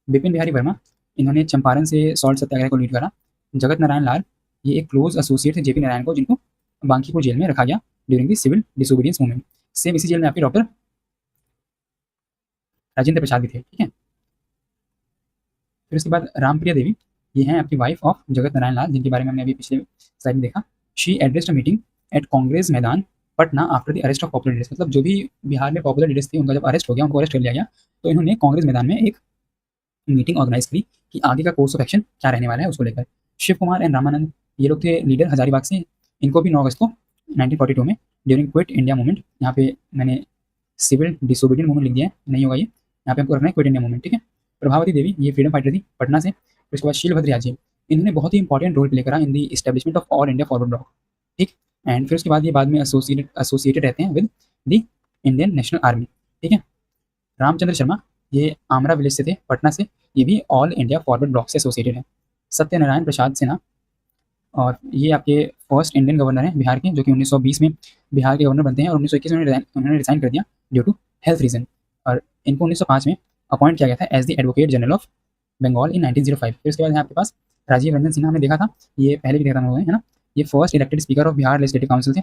बिपिन बिहारी वर्मा, इन्होंने चंपारण से सॉल्ट सत्याग्रह को लीड करा। जगत नारायण लाल, ये एक क्लोज एसोसिएट थे जेपी नारायण को, जिनको बांकीपुर जेल में रखा गया during the civil disobedience movement. Same इसी जेल में आपके डॉक्टर राजेंद्र प्रसाद भी थे। ठीक है। फिर उसके बाद रामप्रिया देवी, ये हैं आपकी वाइफ ऑफ जगत नारायण लाल, जिनके बारे में हमने अभी पिछले स्लाइड में देखा। She addressed a meeting at Congress Maidan Patna after the arrest of popular leaders, मतलब जो भी बिहार में पॉपुलर लीडर्स थे उनका जब अरेस्ट हो गया, उनको अरेस्ट कर लिया गया, तो इन्होंने कांग्रेस मैदान में एक मीटिंग ऑर्गेनाइज करी कि आगे का कोर्स ऑफ एक्शन क्या रहने वाला है उसको लेकर। शिव कुमार एंड रामानंद, ये लोग थे लीडर हजारीबाग से, इनको भी 9 अगस्त को 1942 में ड्यूरिंग क्विट इंडिया मूवमेंट, यहाँ पे मैंने सिविल डिसोबीडियंट मूवमेंट लिख दिया है, नहीं होगा ये, यहाँ पे हमको रखना है क्विट इंडिया मूवमेंट। ठीक है। प्रभावती देवी, ये फ्रीडम फाइटर थी पटना से। फिर उसके बाद शीलभद्र यादव, इन्होंने बहुत ही इंपॉर्टेंट रोल प्ले करा in the establishment of All India forward Bloc. ठीक। एंड फिर उसके बाद ये बाद में एसोसिएटेड रहते हैं with the Indian National Army. ठीक है। रामचंद्र शर्मा, ये आमरा विलेज से थे पटना से, ये भी ऑल इंडिया फॉरवर्ड ब्लॉक से एसोसिएटेड है। सत्यनारायण प्रसाद सिन्हा, और ये आपके फर्स्ट इंडियन गवर्नर हैं बिहार के, जो कि 1920 में बिहार के गवर्नर बनते हैं और 1921 में उन्होंने रिजाइन कर दिया ड्यू टू हेल्थ रीजन, और इनको 1905 में अपॉइंट किया गया था as the advocate general of Bengal in 1905। फिर उसके बाद है आपके पास राजीव रंजन सिन्हा, हमने देखा था, ये पहले भी देखा था है ना, ये first elected speaker of Bihar legislative council थे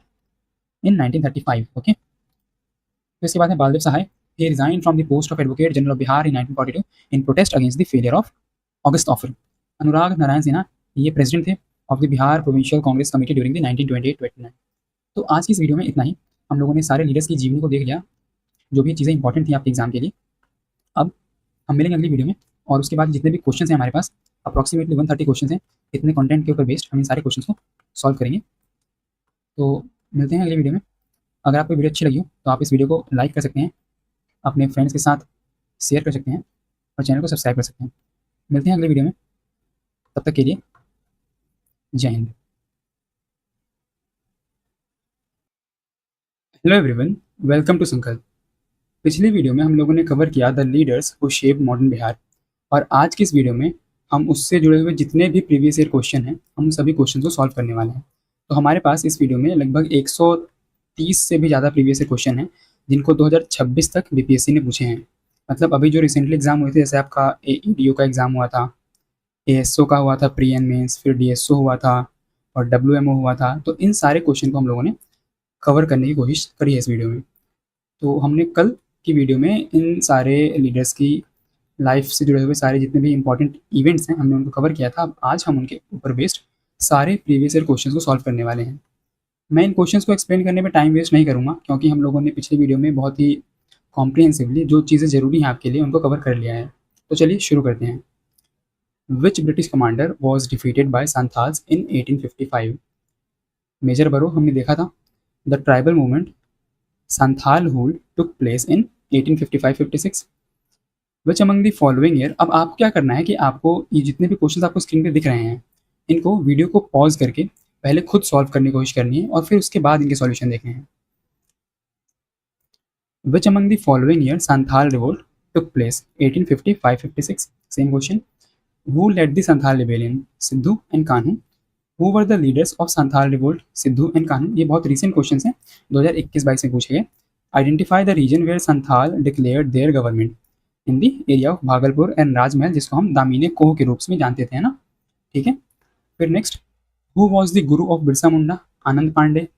इन 1935। ओके। फिर उसके बाद है बालदेव सहाय, he resigned from the post of Advocate General of Bihar in 1942 in protest against the failure of August offer। अनुराग नारायण सिन्हा, ये प्रेसिडेंट थे of the Bihar provincial Congress committee during the 1928-29। तो आज की इस वीडियो में इतना ही, हम लोगों ने सारे लीडर्स की जीवनी को देख लिया, जो भी चीज़ें इंपॉर्टेंट थी आपके एग्जाम के लिए। अब हम मिलेंगे अगली वीडियो में, और उसके बाद जितने भी क्वेश्चन हैं हमारे पास, अप्रॉक्सीमेटली 130 क्वेश्चन हैं, इतने कंटेंट के ऊपर बेस्ड हम इन सारे क्वेश्चन को सॉल्व करेंगे। तो मिलते हैं अगली वीडियो में। अगर आपको वीडियो अच्छी लगी हो तो आप इस वीडियो को लाइक कर सकते हैं, अपने फ्रेंड्स के साथ शेयर कर सकते हैं और चैनल को सब्सक्राइब कर सकते हैं। मिलते हैं अगले वीडियो में, तब तक के लिए Jai Hind. Hello everyone, welcome to Sankalp. पिछली वीडियो में हम लोगों ने कवर किया the leaders who shape modern Bihar, और आज की इस वीडियो में हम उससे जुड़े हुए जितने भी प्रीवियस ईयर क्वेश्चन हैं हम सभी क्वेश्चन को सॉल्व करने वाले हैं। तो हमारे पास इस वीडियो में लगभग 130 से भी ज़्यादा प्रीवियस ईयर क्वेश्चन हैं जिनको 2026 तक बीपीएससी ने पूछे हैं। मतलब अभी जो रिसेंटली एग्जाम हुए थे, जैसे आपका एईडीओ का एग्ज़ाम हुआ था, एएसओ का हुआ था प्री एंड मेंस, फिर डीएसओ हुआ था और डब्ल्यूएमओ हुआ था। तो इन सारे क्वेश्चन को हम लोगों ने कवर करने की कोशिश करी है इस वीडियो में। तो हमने कल की वीडियो में इन सारे लीडर्स की लाइफ से जुड़े हुए सारे जितने भी इंपॉर्टेंट इवेंट्स हैं हमने उनको कवर किया था। अब आज हम उनके ऊपर बेस्ड सारे प्रीवियस ईयर क्वेश्चंस को सॉल्व करने वाले हैं। मैं इन क्वेश्चंस को एक्सप्लेन करने में टाइम वेस्ट नहीं करूँगा, क्योंकि हम लोगों ने पिछली वीडियो में बहुत ही कॉम्प्रिहेंसिवली जो चीज़ें ज़रूरी हैं आपके लिए उनको कवर कर लिया है। तो चलिए शुरू करते हैं। Which British commander was defeated by Santhals in 1855? Major Burrow हमने देखा था। The tribal movement Santhal Hul took place in 1855-56। Which among the following year. अब आपको क्या करना है कि आपको ये जितने भी क्वेश्चंस आपको स्क्रीन पे दिख रहे हैं इनको वीडियो को पॉज करके पहले खुद सॉल्व करने की कोशिश करनी है और फिर उसके बाद इनके सॉल्यूशन देखने हैं। Which among the following year Santhal revolt took place 1855-56। Same question. Who led the Santhal rebellion? Sidhu and Kanhu. Who were the leaders of Santhal revolt? Sidhu and Kanhu. ये बहुत रिसेंट क्वेश्चन हैं, 2021-22 में पूछे गए। Identify the region where Santhal declared their government in the area of Bhagalpur and Rajmahal, जिसको हम दामिने कोह के रूप में जानते थे, है ना। ठीक है। फिर next, who was the guru of Birsa Munda? Anand Pandey.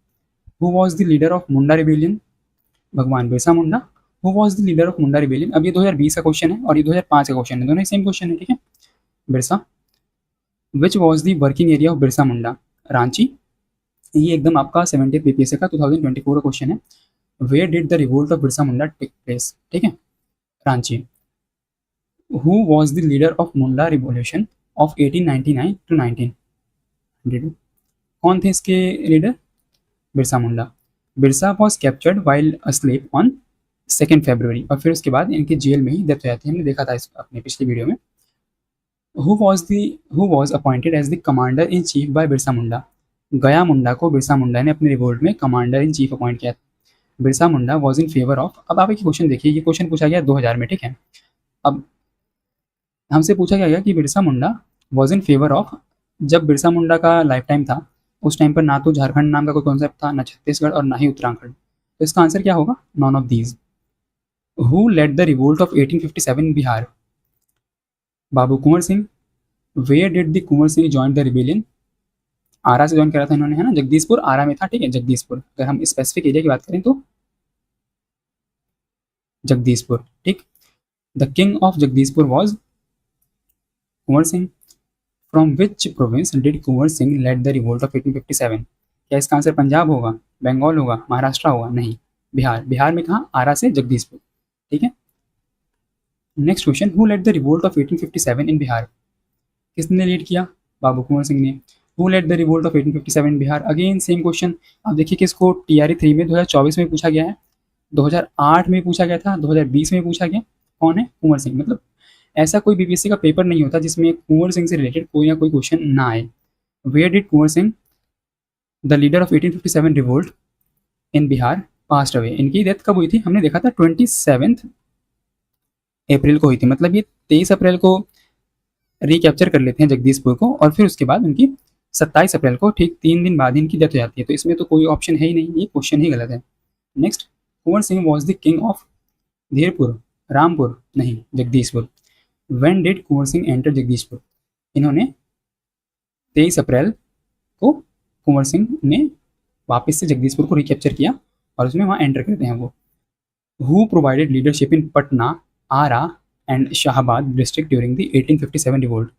Who was the leader of Munda rebellion? भगवान Birsa Munda. Who was the leader of Munda rebellion? अब ये 2020 का क्वेश्चन है और ये 2005 का क्वेश्चन है, दोनों सेम क्वेश्चन है। ठीक है। Birsa. Which was the working area of Birsa Munda? Ranchi. ये एकदम आपका 70th बीपीएससी का 2024 का क्वेश्चन है। Where did the revolt of Birsa Munda take place? ठीक है, Ranchi. Who was the leader of Munda revolution of 1899 to 1900? कौन थे इसके leader? Birsa Munda. Birsa was captured while asleep on 2 February, और फिर उसके बाद इनकी जेल में ही डेथ हो जाती है। हमने देखा था इस अपनी पिछली वीडियो में। Who was appointed as the commander in chief by Birsa Munda? Gaya Munda को बिरसा मुंडा ने अपने रिवोल्ट में कमांडर इन चीफ अपॉइंट किया था। Birsa Munda was in favour of. अब आप एक क्वेश्चन देखिए, ये क्वेश्चन पूछा गया 2000 में। ठीक है। अब हमसे पूछा गया कि Birsa Munda was in favour of, जब बिरसा मुंडा का लाइफ टाइम था उस टाइम पर ना तो झारखंड नाम का कोई कॉन्सेप्ट था, ना छत्तीसगढ़ और ना ही उत्तराखंड। तो इसका आंसर क्या होगा? None of these. Who led the revolt of 1857 in Bihar? Babu Kunwar Singh. Where did the Kunwar Singh join the rebellion? Arrah से ज्वाइन करा था इन्होंने, है ना। जगदीशपुर आरा में था। ठीक है, जगदीशपुर। अगर हम स्पेसिफिक एरिया की बात करें तो जगदीशपुर। ठीक। The king of Jagdishpur was Kunwar Singh. From which province did Kunwar Singh led the revolt of 1857? क्या इसका आंसर पंजाब होगा, बंगाल होगा, महाराष्ट्र होगा? नहीं, बिहार। बिहार में कहाँ? आरा से जगदीशपुर। ठीक है। Next question, who led the revolt of 1857 in Bihar? किसने लीड किया? बाबू कुंवर सिंह ने। Who led the revolt of 1857 in Bihar? Again same question. आप देखिए कि इसको टीआरई 3 में 2024 में पूछा गया है, 2008 में पूछा गया था, 2020 में पूछा गया। कौन है? कुंवर सिंह। मतलब ऐसा कोई बीपीएससी का पेपर नहीं होता जिसमें कुंवर सिंह से रिलेटेड कोई ना कोई क्वेश्चन ना आए। Where did Kunwar Singh the leader of 1857 revolt in Bihar passed away? इनकी डेथ कब हुई थी? हमने देखा था 27 अप्रैल को हुई थी। मतलब ये 23 अप्रैल को रिकैप्चर कर लेते हैं जगदीशपुर को, और फिर उसके बाद उनकी 27 अप्रैल को ठीक 3 दिन बाद इनकी डेथ हो जाती है। तो इसमें तो कोई ऑप्शन है ही नहीं, ये क्वेश्चन ही गलत है। Next, Kunwar Singh was the king of Dhirpur, Rampur? नहीं, Jagdishpur. When did Kunwar Singh enter Jagdishpur? इन्होंने 23 अप्रैल को कुंवर सिंह ने वापस से जगदीशपुर को रिकैप्चर किया और उसमें वहाँ एंटर करते हैं वो। Who provided leadership in Patna, Arrah and Shahabad district during the 1857 revolt?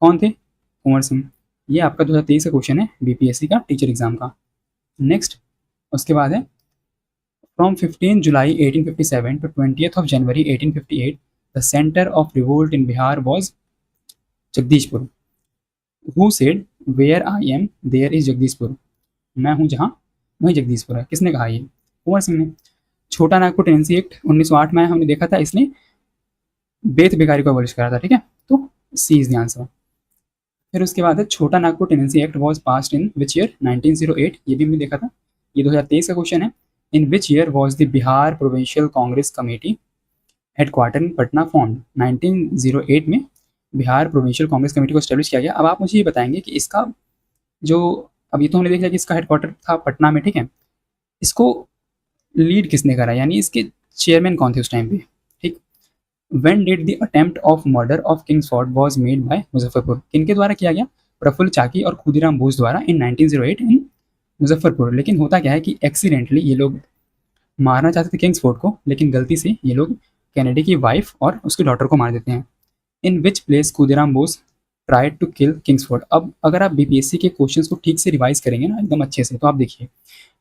कौन थे? कुंवर सिंह। ये आपका 2023 का क्वेश्चन है बीपीएससी का टीचर एग्जाम का। नेक्स्ट, उसके बाद है, from 15 July 1857 to 20th of January 1858 the centre of revolt in Bihar was Jagdishpur. Who said where I am there is Jagdishpur? मैं हूँ जहाँ वहीं जगदीशपुर है। किसने कहा? ये कुंवर सिंह ने। छोटा नागपुर टेनेंसी एक्ट 1908 में हमने देखा था, इसने बेथ बेकारी को अबॉलिश करा था। ठीक है, तो सी इज द आंसर। फिर उसके बाद है, छोटा Nagpur tenancy act was passed in which year? 1908। ये भी हमने देखा था, ये 2023 का क्वेश्चन है। In which year was the Bihar provincial Congress committee headquarter in Patna form? 1908 में बिहार प्रोविंशियल कांग्रेस कमेटी को स्टैब्लिश किया गया। अब आप मुझे ये बताएंगे कि इसका जो, अब ये तो हमने देख लिया कि इसका हेडक्वार्टर था पटना में, ठीक है, इसको लीड किसने करा, यानी इसके चेयरमैन कौन थे उस टाइम पे, ठीक। When did the attempt of murder of Kingsford was made by Muzaffarpur? किनके द्वारा किया गया? प्रफुल्ल चाकी और खुदीराम बोस द्वारा इन 1908 इन मुजफ्फरपुर। लेकिन होता क्या है कि एक्सीडेंटली ये लोग मारना चाहते थे किंग्सफोर्ड को, लेकिन गलती से ये लोग कैनेडी की वाइफ और उसकी डॉटर को मार देते हैं। In which place Khudiram Bose tried to kill Kingsford? अब अगर आप बीपीएससी के क्वेश्चंस को ठीक से रिवाइज करेंगे ना एकदम अच्छे से, तो आप देखिए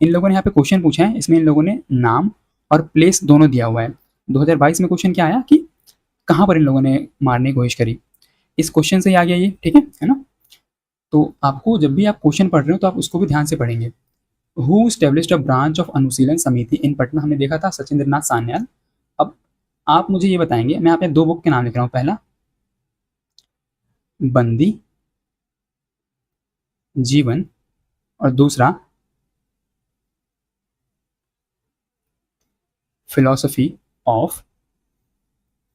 इन लोगों ने यहाँ पे क्वेश्चन पूछा है, इसमें इन लोगों ने नाम और प्लेस दोनों दिया हुआ है। 2022 में क्वेश्चन क्या आया कि कहाँ पर इन लोगों ने मारने की कोशिश करी, इस क्वेश्चन से ही आ गया ये, ठीक है ना। तो आपको जब भी आप क्वेश्चन पढ़ रहे हो तो आप उसको भी ध्यान से पढ़ेंगे। Who established a branch of Anushilan Samiti इन पटना? हमने देखा था सचिंद्र नाथ सान्याल। अब आप मुझे ये बताएंगे, मैं यहाँ पे दो बुक के नाम लिख रहा हूँ, पहला बंदी जीवन और दूसरा फिलॉसफी ऑफ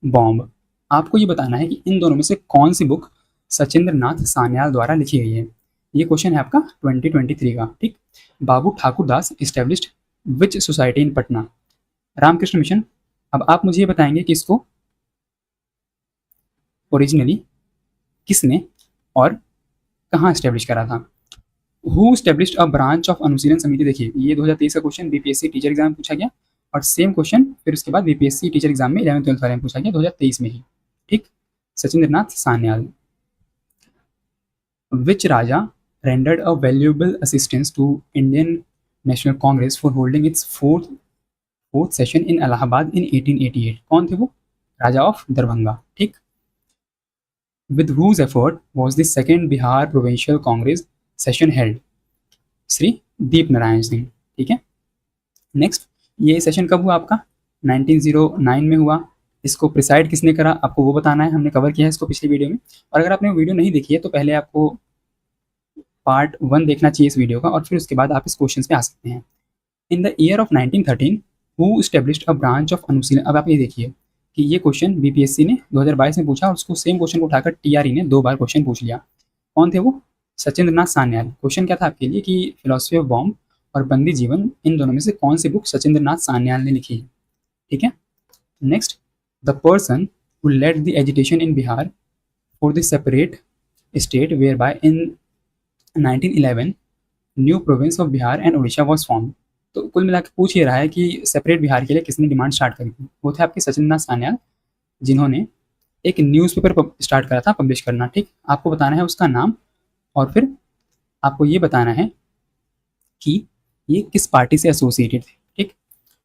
बॉम्ब। आपको ये बताना है कि इन दोनों में से कौन सी बुक सचिंद्र नाथ सान्याल द्वारा लिखी गई है। ये क्वेश्चन है आपका 2023 का, ठीक। Babu Thakur Das established which society in Patna? Ramakrishna Mission. अब आप मुझे ये बताएंगे कि इसको ओरिजिनली किसने और कहाँ स्टैब्लिश करा था। Who established a branch of Anushilan Samiti? देखिए ये 2023 का क्वेश्चन बीपीएससी टीचर एग्जाम में पूछा गया, और सेम क्वेश्चन फिर उसके बाद बीपीएससी टीचर एग्जाम में 11th-12th वाले में पूछा गया 2023 में ही, ठीक। सचिंद्र नाथ सान्याल। विच राजा rendered a valuable assistance to Indian National Congress for holding its fourth session in Allahabad in 1888? कौन थे वो? राजा ऑफ दरभंगा, ठीक। With whose effort was the second Bihar Provincial Congress session held? Shri दीप नारायण सिंह, ठीक है। नेक्स्ट, ये सेशन कब हुआ आपका? 1909 में हुआ। इसको प्रिसाइड किसने करा, आपको वो बताना है, हमने कवर किया है इसको पिछली वीडियो में। और अगर आपने वीडियो नहीं देखी है तो पहले आपको पार्ट 1 देखना चाहिए इस वीडियो का, और फिर उसके बाद आप इस क्वेश्चन पे आ सकते हैं। In the year of 1913 who established a branch of Anushilan? अब आप ये देखिए कि ये क्वेश्चन बीपीएससी ने 2022 में पूछा, और उसको सेम क्वेश्चन को उठाकर टीआरई ने 2 बार क्वेश्चन पूछ लिया। कौन थे वो? सचिंद्र नाथ सान्याल। क्वेश्चन क्या था आपके लिए कि फिलोसफी ऑफ बॉम्ब और बंदी जीवन, इन दोनों में से कौन सी बुक सचिंद्र नाथ सान्याल ने लिखी है, ठीक है। Next, the person who led the agitation in Bihar for the separate state whereby in 1911 new province of Bihar and Orissa was form. तो कुल मिलाकर पूछ ये रहा है कि सेपरेट बिहार के लिए किसने डिमांड स्टार्ट करी थी? वो थे आपके सचिंद्र नाथ सान्याल, जिन्होंने एक न्यूज़पेपर स्टार्ट करा था पब्लिश करना, ठीक। आपको बताना है उसका नाम, और फिर आपको ये बताना है कि ये किस पार्टी से एसोसिएटेड थे, ठीक।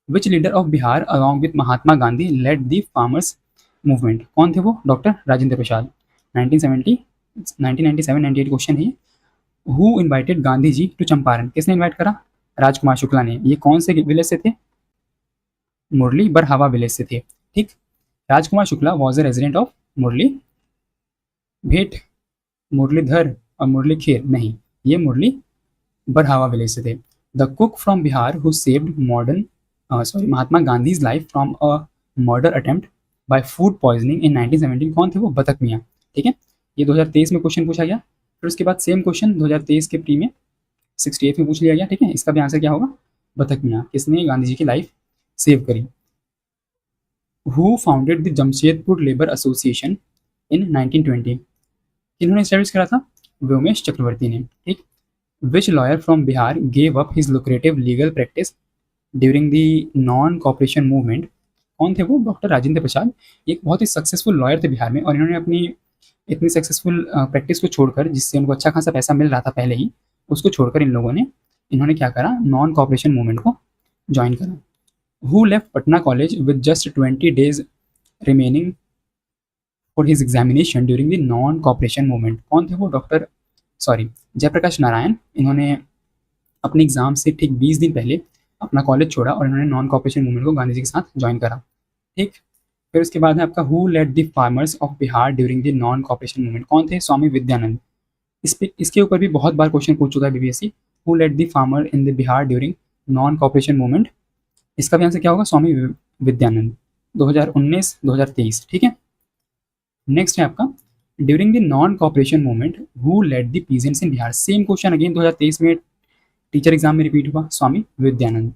Which leader of Bihar along with Mahatma Gandhi led the farmers movement? कौन थे वो? डॉक्टर राजेंद्र प्रसाद। 1970 1997-98 क्वेश्चन है। Who invited Gandhi ji to Champaran? किसने इन्वाइट करा? राजकुमार शुक्ला ने। ये कौन से विलेज से थे? मुरली बरहावा विलेज से थे, ठीक। Rajkumar Shukla was a resident of Murli Bhet, Murlidhar और मुरली खेर नहीं, ये मुरली बरहावा विलेज से थे। The cook from Bihar who saved Mahatma Gandhi's life from a murder attempt by food poisoning in 1917? कौन थे वो? बतक मियाँ, ठीक है। ये 2023 में क्वेश्चन पूछा गया, फिर उसके बाद सेम क्वेश्चन 2023 के प्री में 68 में पूछ लिया गया, ठीक है। इसका भी आंसर क्या होगा? बतक मियाँ। किसने गांधी जी की लाइफ सेव करी? Who founded the Jamshedpur labour association in 1920? किन्होंने एस्टैब्लिश करा था? व्योमेश चक्रवर्ती ने, ठीक। Which lawyer from Bihar gave up his lucrative legal practice during the non cooperation movement? कौन थे वो? डॉक्टर राजेंद्र प्रसाद। एक बहुत ही सक्सेसफुल लॉयर थे बिहार में, और इन्होंने अपनी इतनी सक्सेसफुल प्रैक्टिस को छोड़कर, जिससे उनको अच्छा खासा पैसा मिल रहा था पहले ही, उसको छोड़कर इन्होंने क्या करा? नॉन कॉपरेशन मूवमेंट को ज्वाइन करा। Who left Patna college with just 20 days remaining for his examination during the non cooperation movement? कौन थे वो? जयप्रकाश नारायण। इन्होंने अपने एग्जाम से ठीक 20 दिन पहले अपना कॉलेज छोड़ा, और इन्होंने नॉन कॉपरेशन मूवमेंट को गांधी जी के साथ ज्वाइन करा, ठीक। फिर उसके बाद है आपका who led the farmers of Bihar during the non cooperation movement? कौन थे? स्वामी विद्यानंद। इसके ऊपर भी बहुत बार क्वेश्चन पूछ चुका है BPSC. Who led the farmer in the Bihar during non cooperation movement? इसका भी आंसर क्या होगा, स्वामी विद्यानंद, 2019 2023, ठीक है। नेक्स्ट है आपका, during the non cooperation movement who led the peasants in Bihar. Same question again 2023 में टीचर एग्जाम में रिपीट हुआ, Swami Vidyanand.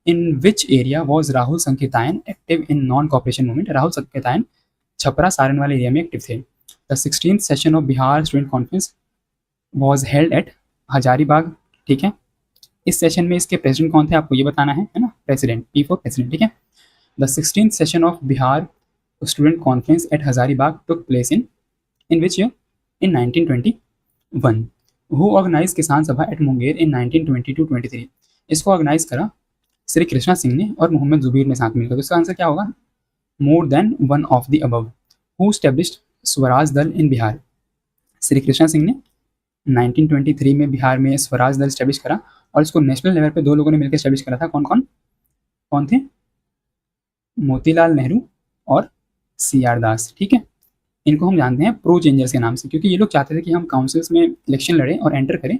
In which area was Rahul Sankrityayan active in non cooperation movement. Rahul Sankrityayan Chhapra Saran वाले एरिया में एक्टिव थे। The 16th session of Bihar student conference was held at Hazaribagh, ठीक है। इस सेशन में इसके प्रेसिडेंट कौन थे आपको ये बताना है ना, प्रेसिडेंट, पी फॉर प्रेसिडेंट, ठीक है। The 16th session of Bihar student conference at Hazaribagh took place in which year, in 1921। Who organize Kisan Sabha eight Munger इन 1922-23। इसको ऑर्गेनाइज करा श्री कृष्णा सिंह ने और मोहम्मद जुबीर ने साथ मिलकर। तो इसका आंसर क्या होगा, more than one of the above. Who established Swaraj दल इन बिहार। श्री कृष्णा सिंह ने 1923 में बिहार में स्वराज दल स्टेब्लिश करा, और इसको नेशनल लेवल पे दो लोगों ने मिलकर स्टेब्लिश करा था। कौन कौन कौन थे, मोतीलाल नेहरू और सी आर दास, ठीक है। इनको हम जानते हैं प्रो चेंजर्स के नाम से, क्योंकि ये लोग चाहते थे कि हम काउंसिल्स में इलेक्शन लड़ें और एंटर करें,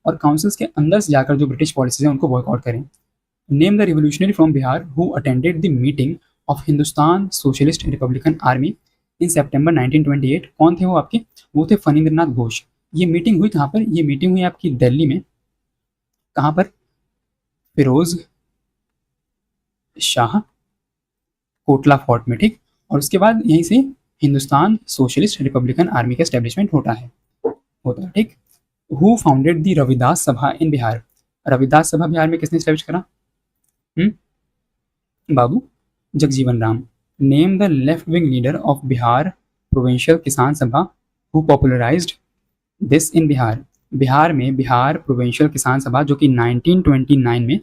और काउंसिल्स के अंदर से जाकर जो ब्रिटिश पॉलिसीज हैं उनको बॉयकॉट करें। Name the revolutionary from Bihar who attended the meeting of Hindustan socialist republican army in September 1928। कौन थे वो आपके, वो थे फणींद्रनाथ घोष। ये मीटिंग हुई कहाँ पर, ये मीटिंग हुई आपकी दिल्ली में, कहाँ पर, फिरोज शाह कोटला फोर्ट में, ठीक। और उसके बाद यहीं से हिंदुस्तान सोशलिस्ट रिपब्लिकन आर्मी का एस्टेब्लिशमेंट होता है, ठीक। हु फाउंडेड द रविदास सभा इन बिहार। रविदास सभा बिहार में किसने एस्टेब्लिश करा, Babu Jagjivan Ram. Name the left wing leader of Bihar provincial Kisan Sabha who popularised this in Bihar. Bihar में बिहार प्रोविंशियल किसान सभा जो कि 1929 में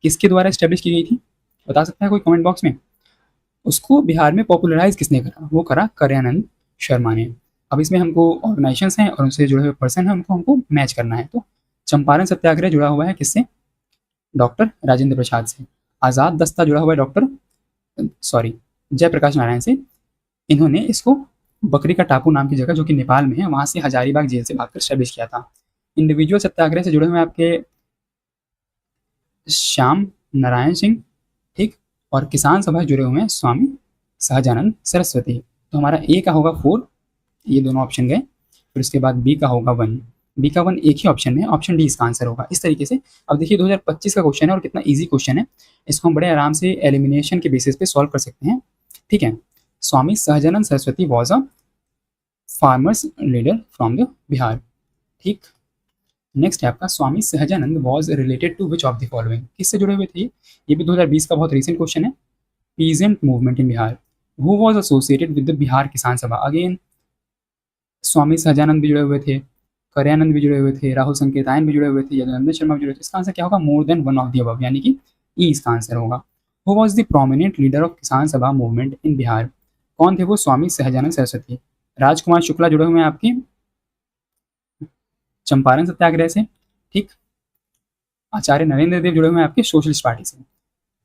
किसके द्वारा एस्टेब्लिश की गई थी, बता सकता है कोई कमेंट बॉक्स में। उसको बिहार में पॉपुलराइज किसने करा, वो करा करयानंद शर्मा ने। अब इसमें हमको ऑर्गेनाइजेशंस हैं और उनसे जुड़े हुए पर्सन हैं, उनको हमको मैच करना है। तो चंपारण सत्याग्रह जुड़ा हुआ है किससे, डॉक्टर राजेंद्र प्रसाद से। आज़ाद दस्ता जुड़ा हुआ है जयप्रकाश नारायण से। इन्होंने इसको बकरी का टापू नाम की जगह जो कि नेपाल में है, वहां से हजारीबाग जेल से भागकर एस्टेब्लिश किया था। इंडिविजुअल सत्याग्रह से जुड़े हुए आपके श्याम नारायण सिंह, ठीक। और किसान सभा से जुड़े हुए हैं स्वामी सहजानंद सरस्वती। तो हमारा ए का होगा 4, ये दोनों ऑप्शन गए। फिर उसके बाद बी का होगा 1, बी का 1 एक ही ऑप्शन में, ऑप्शन डी इसका आंसर होगा। इस तरीके से अब देखिए 2025 का क्वेश्चन है और कितना ईजी क्वेश्चन है, इसको हम बड़े आराम से एलिमिनेशन के बेसिस पे सॉल्व कर सकते हैं, ठीक है। Swami Sahajanand Saraswati was a farmers leader from the Bihar, ठीक। नेक्स्ट है आपका, Swami Sahajanand was related to which of the following. किससे जुड़े हुए थे ये भी 2020 का बहुत रिसेंट क्वेश्चन है। Peasant movement in Bihar. Who was associated with the Bihar Kisan Sabha. Again Swami Sahajanand भी जुड़े हुए थे, करयानंद भी जुड़े हुए थे, राहुल संकेतायन भी जुड़े हुए थे, यदुनंदन शर्मा भी जुड़े थे। इसका आंसर क्या होगा, more than one of the above, यानी कि ई इसका आंसर होगा। Who was the prominent leader of किसान सभा मूवमेंट इन बिहार। कौन थे वो, स्वामी सहजानंद सरस्वती। राजकुमार शुक्ला जुड़े हुए हैं आपके चंपारण सत्याग्रह से, ठीक। आचार्य नरेंद्र देव जुड़े हुए हैं आपके सोशलिस्ट पार्टी से।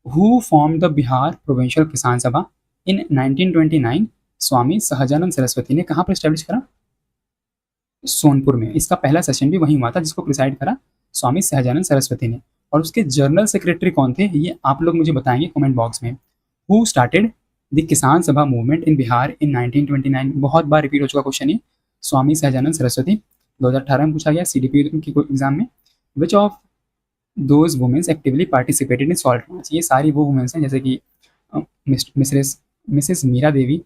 Who form the Bihar provincial Kisan सभा इन 1929। स्वामी सहजानंद सरस्वती ने कहाँ पर स्टैब्लिश करा, सोनपुर में। इसका पहला सेशन भी वहीं हुआ था जिसको प्रिसाइड करा स्वामी सहजानंद सरस्वती ने। और उसके जनरल सेक्रेटरी कौन थे ये आप लोग मुझे बताएंगे कमेंट बॉक्स में। हु स्टार्टेड द किसान सभा मूवमेंट इन बिहार इन 1929। बहुत बार रिपीट हो चुका क्वेश्चन ये, स्वामी सहजानंद सरस्वती। 2018 में पूछा गया CDP की एग्जाम में। Which of those womens actively participated in salt march. ये सारी वो वुमेन्स हैं जैसे कि मिसेस मीरा देवी,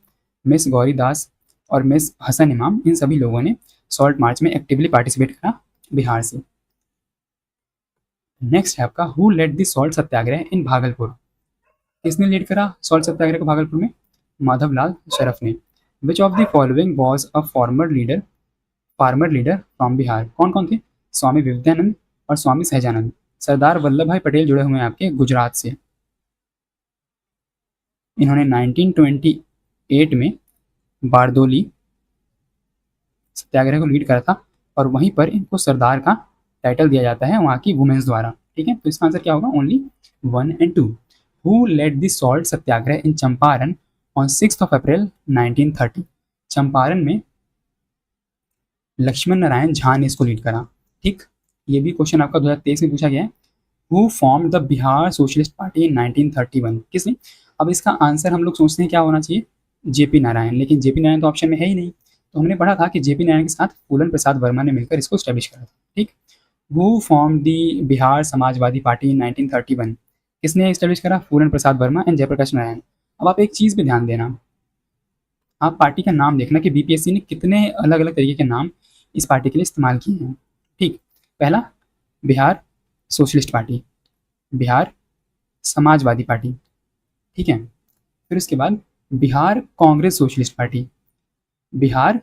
मिस गौरी दास और मिस हसन इमाम। इन सभी लोगों ने सॉल्ट मार्च में एक्टिवली पार्टिसिपेट करा बिहार से। नेक्स्ट है आपका, who led the salt Satyagraha in Bhagalpur. किसने लीड करा सॉल्ट सत्याग्रह को भागलपुर में, माधवलाल शरफ ने। विच of the following was a farmer leader from Bihar. कौन कौन थे, स्वामी विवेकानंद और स्वामी सहजानंद। सरदार वल्लभ भाई पटेल जुड़े हुए हैं आपके गुजरात से। इन्होंने 1928 में बारदोली सत्याग्रह को लीड करा था, और वहीं पर इनको सरदार का टाइटल दिया जाता है वहाँ की वुमेन्स द्वारा, ठीक है। तो इसका आंसर क्या होगा, only 1 and 2। Who led the salt Satyagraha in Champaran on 6 April 1930। Champaran में लक्ष्मण नारायण झा ने इसको लीड करा, ठीक। ये भी क्वेश्चन आपका 2023 में पूछा गया है। Who form the Bihar socialist party इन 1931? किसने? अब इसका आंसर हम लोग सोचते हैं क्या होना चाहिए, जेपी नारायण, लेकिन जेपी नारायण तो ऑप्शन में है ही नहीं। तो हमने पढ़ा था कि जेपी नारायण के साथ फूलन प्रसाद वर्मा ने मिलकर इसको स्टैब्लिश करा था। ठीक, who form the Bihar Samajwadi party इन 1931? किसने स्टैब्लिश करा? फूलन प्रसाद वर्मा एंड जयप्रकाश नारायण। अब आप एक चीज़ पे ध्यान देना, आप पार्टी का नाम देखना कि बीपीएससी ने कितने अलग अलग तरीके के नाम इस पार्टी के लिए इस्तेमाल किए हैं। ठीक, पहला Bihar socialist party, Bihar Samajwadi party, ठीक है। फिर उसके बाद Bihar Congress socialist party, Bihar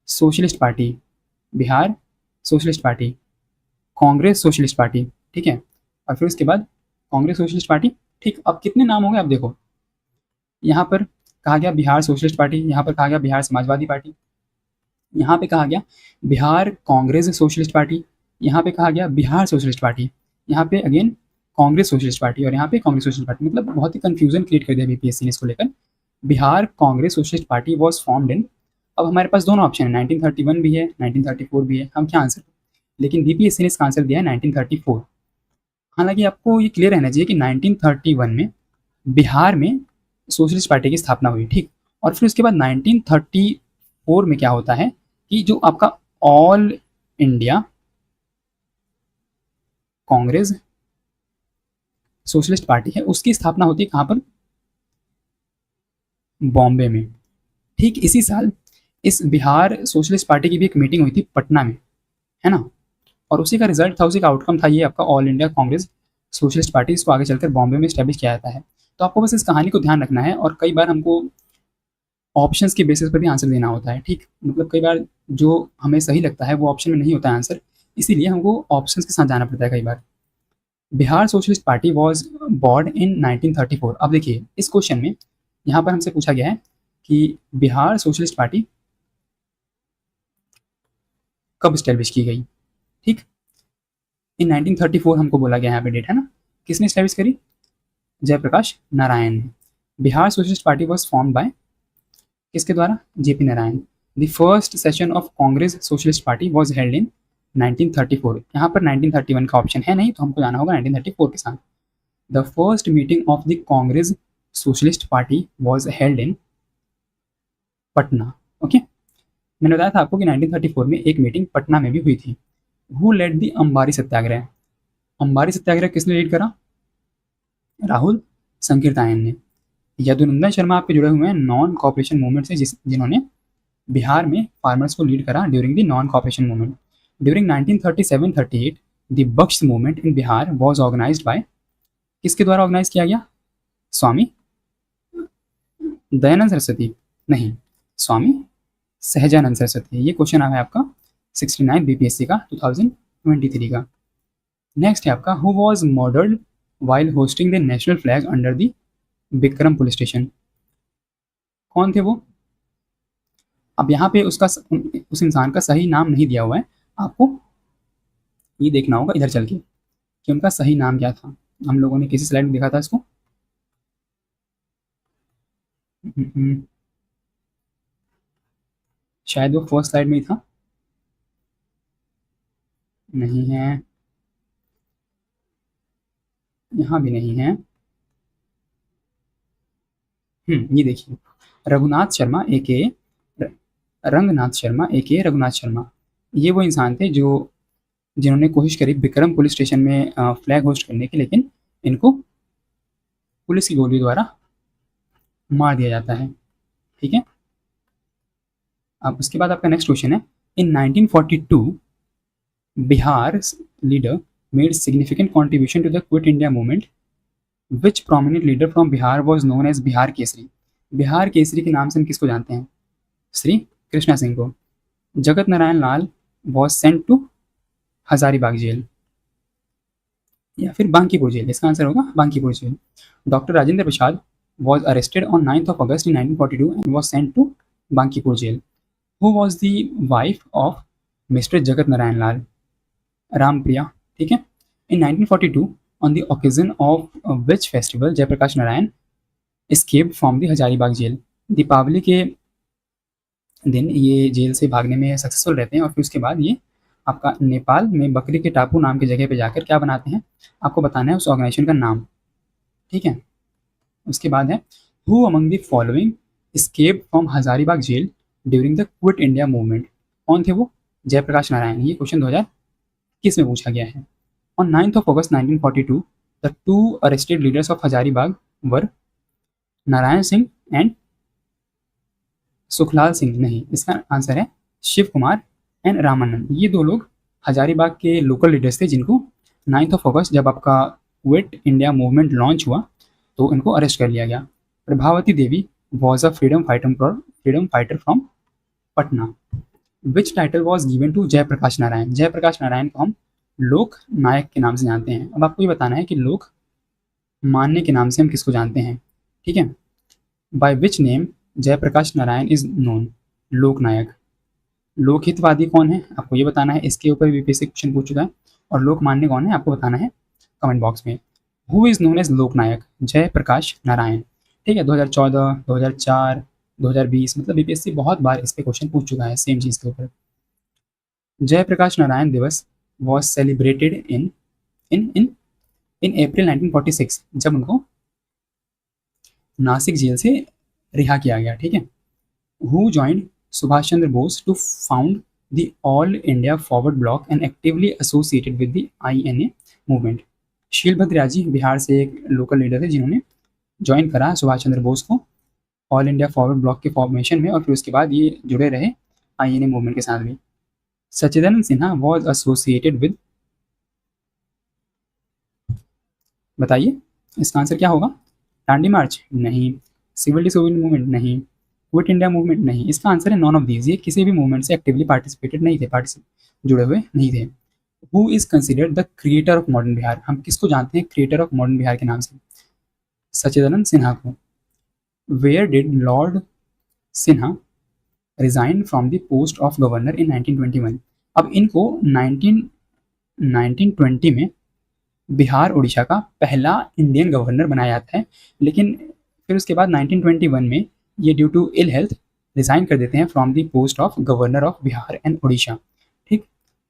socialist party, Bihar socialist party, Congress socialist party, ठीक है। और फिर उसके बाद कांग्रेस सोशलिस्ट पार्टी। ठीक, अब कितने नाम हो गए आप देखो, यहाँ पर कहा गया बिहार सोशलिस्ट पार्टी, यहाँ पर कहा गया बिहार समाजवादी पार्टी, यहाँ पे कहा गया बिहार कांग्रेस सोशलिस्ट पार्टी, यहाँ पे कहा गया बिहार सोशलिस्ट पार्टी, यहाँ पे अगेन कांग्रेस सोशलिस्ट पार्टी, और यहाँ पे कांग्रेस सोशलिस्ट पार्टी। मतलब बहुत ही कंफ्यूजन क्रिएट कर दिया बीपीएससी ने इसको लेकर। Bihar Congress socialist party was formed in, अब हमारे पास दोनों ऑप्शन है, 1931 भी है, 1934 भी है, हम क्या आंसर, लेकिन बीपीएससी ने इसका आंसर दिया है 1934। हालांकि आपको ये क्लियर रहना चाहिए कि 1931 में बिहार में सोशलिस्ट पार्टी की स्थापना हुई। ठीक, और फिर उसके बाद 1934 में क्या होता है कि जो आपका all India Congress socialist party है उसकी स्थापना होती है कहाँ पर, बॉम्बे में। ठीक इसी साल इस बिहार सोशलिस्ट पार्टी की भी एक मीटिंग हुई थी पटना में, है ना, और उसी का रिजल्ट था, उसी का आउटकम था ये आपका all India Congress socialist party, इसको आगे चलकर बॉम्बे में स्टैब्लिश किया जाता है। तो आपको बस इस कहानी को ध्यान रखना है, और कई बार हमको ऑप्शंस के बेसिस पर भी आंसर देना होता है। ठीक, मतलब कई बार जो हमें सही लगता है वो ऑप्शन में नहीं होता है आंसर, इसीलिए हमको ऑप्शंस के साथ जाना पड़ता है कई बार। Bihar socialist party was born in 1934। अब देखिए इस क्वेश्चन में यहाँ पर हमसे पूछा गया है कि बिहार सोशलिस्ट पार्टी कब स्टैब्लिश की गई। ठीक, इन 1934 हमको बोला गया यहाँ पे डेट, है ना। किसने स्टैब्लिश करी? जयप्रकाश नारायण ने। Bihar socialist party was form by, किसके द्वारा? JP Narayan. The first session of Congress socialist party was held in 1934। यहाँ पर 1931 का ऑप्शन है नहीं, तो हमको जाना होगा 1934 के साथ। The first meeting of the Congress socialist party was held in Patna. Okay, मैंने बताया था आपको कि 1934 में एक मीटिंग पटना में भी हुई थी। हु लेड द अंबारी सत्याग्रह? अंबारी सत्याग्रह किसने लीड करा? राहुल संकीर्तायन ने। यदुनंदन शर्मा आपके जुड़े हुए हैं नॉन कॉपरेशन मूवमेंट से, जिन्होंने बिहार में फार्मर्स को लीड करा during the non cooperation movement. During 1937-38 the Bakhsh movement in Bihar was organized by, किसके द्वारा ऑर्गेनाइज किया गया? स्वामी दयानंद सरस्वती, नहीं, स्वामी सहजानंद सरस्वती। ये क्वेश्चन आया है आपका 69 बीपीएससी का 2023 का। नेक्स्ट है आपका, who was murdered while hosting the national flag under the Vikram police station? कौन थे वो? अब यहाँ पे उसका उस इंसान का सही नाम नहीं दिया हुआ है, आपको ये देखना होगा इधर चल के कि उनका सही नाम क्या था। हम लोगों ने किसी स्लाइड में देखा था इसको, शायद वो फर्स्ट स्लाइड में ही था, नहीं है, यहाँ भी नहीं है। ये देखिए, रघुनाथ शर्मा ए के रंगनाथ शर्मा ए के रघुनाथ शर्मा, ये वो इंसान थे जो जिन्होंने कोशिश करी विक्रम पुलिस स्टेशन में फ्लैग होस्ट करने की, लेकिन इनको पुलिस की गोली द्वारा मार दिया जाता है। ठीक है, अब उसके बाद आपका नेक्स्ट क्वेश्चन है, in 1942 Bihar leader made significant contribution to the quit India movement, which prominent leader from Bihar was known as Bihar Kesari? Bihar Kesari के नाम से हम किसको जानते हैं? श्री कृष्णा सिंह को। Jagat Narayan Lal was sent to Hazaribagh jail या फिर बांकीपुर जेल, इसका आंसर होगा Bankipur jail. Doctor Rajendra Prasad was arrested on 9th of August in 1942 and was sent to Bankipur jail. Who was the wife of mister Jagat Narayan Lal? Ramapriya. ठीक है, in 1942 on the occasion of which festival Jayaprakash Narayan escaped from the Hazaribagh jail? Deepawali के दिन ये जेल से भागने में सक्सेसफुल रहते हैं, और फिर उसके बाद ये आपका नेपाल में बकरी के टापू नाम की जगह पे जाकर क्या बनाते हैं, आपको बताना है उस ऑर्गेनाइजेशन का नाम। ठीक है। उसके बाद है, who among the following escape from Hazaribagh jail during the quit India movement. कौन थे वो? जयप्रकाश नारायण। ये क्वेश्चन 2021 में पूछा गया है। On 9th of August 1942, the two arrested leaders of Hazaribagh were Narayan Singh and Sukhlal Singh. नहीं, इसका आंसर है शिव कुमार एंड रामानंद। ये दो लोग हजारीबाग के लोकल लीडर्स थे जिनको 9th of August जब आपका क्विट इंडिया मूवमेंट लॉन्च हुआ तो इनको अरेस्ट कर लिया गया। Prabhavati Devi was a freedom fighter from Patna. Which title was given to Jayaprakash Narayan. Jayaprakash Narayan को हम लोक नायक के नाम से जानते हैं। अब आपको ये बताना है कि लोक मान्य के नाम से हम किसको जानते हैं। ठीक है। By which name Jayaprakash Narayan is known. Loknayak. Lokhitwadi कौन है, आपको ये बताना है। इसके ऊपर बीपीएससी क्वेश्चन पूछ चुका है। और लोकमान्य कौन है, आपको बताना है कमेंट बॉक्स में। हु इज नोन एज लोकनायक। जयप्रकाश नारायण। ठीक है। 2014, 2004, 2020, मतलब बीपीएससी बहुत बार इस पे क्वेश्चन पूछ चुका है सेम चीज़ के ऊपर। जयप्रकाश नारायण दिवस वॉज सेलिब्रेटेड इन इन इन इन अप्रैल 1946, जब उनको नासिक जेल से रिहा किया गया। ठीक है। Who joined Subhash Chandra Bose to found the all India forward bloc and actively associated with the INA movement. Sheelbhadra Raji Bihar से एक लोकल लीडर थे जिन्होंने ज्वाइन करा सुभाष चंद्र बोस को ऑल इंडिया फॉरवर्ड ब्लॉक के फॉर्मेशन में, और फिर उसके बाद ये जुड़े रहे INA मूवमेंट के साथ भी। सच्चिदानंद सिन्हा वॉज एसोसिएटेड विद, बताइए इसका आंसर क्या होगा। दांडी मार्च नहीं, सिविल डिसोबीडियंस मूवमेंट नहीं, क्विट इंडिया मूवमेंट नहीं। इसका आंसर है नॉन ऑफ दीज। ये किसी भी मूवमेंट से एक्टिवली पार्टिसिपेटेड नहीं थे, जुड़े हुए नहीं थे। Who is considered the creator of modern Bihar. हम किसको जानते हैं क्रिएटर ऑफ मॉडर्न बिहार के नाम से? सच्चिदानंद सिन्हा को। Where did lord Sinha resign from the post of governor in 1921। अब इनको 1920 में बिहार उड़ीसा का पहला इंडियन गवर्नर बनाया जाता है, लेकिन फिर उसके बाद 1921 में ये due to ill health resign कर देते हैं from the post of governor of Bihar and Orissa. ठीक।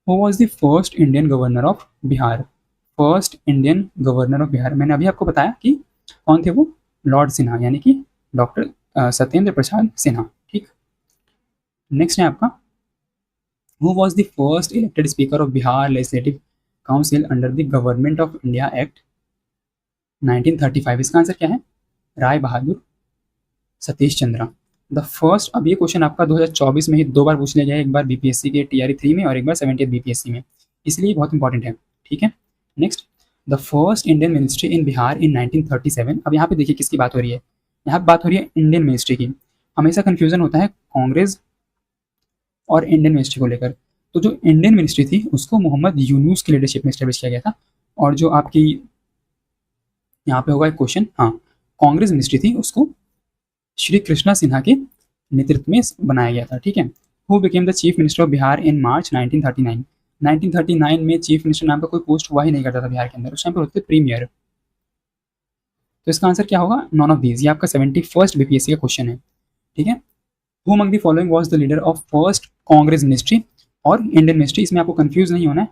Who was the first Indian governor of Bihar. First Indian governor of Bihar मैंने अभी आपको बताया कि कौन थे वो, लॉर्ड सिन्हा, यानी कि डॉक्टर सत्येंद्र प्रसाद सिन्हा। ठीक। नेक्स्ट है आपका, who was the first elected speaker of Bihar legislative council under the government of India act 1935। इसका आंसर क्या है? राय बहादुर सतीश चंद्रा। द फर्स्ट, अब ये क्वेश्चन आपका 2024 में ही दो बार पूछ लिया गया है, एक बार बीपीएससी के TRE 3 में और एक बार 70th बीपीएससी में, इसलिए बहुत इंपॉर्टेंट है। ठीक है। Next, the first Indian ministry in Bihar in 1937। अब यहाँ पे देखिए किसकी बात हो रही है, यहाँ पे बात हो रही है इंडियन मिनिस्ट्री की। हमेशा कन्फ्यूजन होता है कांग्रेस और इंडियन मिनिस्ट्री को लेकर। तो जो इंडियन मिनिस्ट्री थी उसको मोहम्मद यूनुस की लीडरशिप में स्टैब्लिश किया गया था, और जो आपकी यहाँ पे होगा एक क्वेश्चन, हाँ, कांग्रेस मिनिस्ट्री थी उसको श्री कृष्णा सिन्हा के नेतृत्व में बनाया गया था। ठीक है। Who became the chief minister of Bihar in March 1939। 1939 में चीफ मिनिस्टर नाम का कोई पोस्ट हुआ ही नहीं करता था बिहार के अंदर, उस टाइम पर होते थे प्रीमियर। तो इसका आंसर क्या होगा? None of these. ये आपका 71st बीपीएससी का क्वेश्चन है। ठीक है। Who among the following was the leader of first Congress ministry और इंडियन मिनिस्ट्री। इसमें आपको कंफ्यूज नहीं होना है,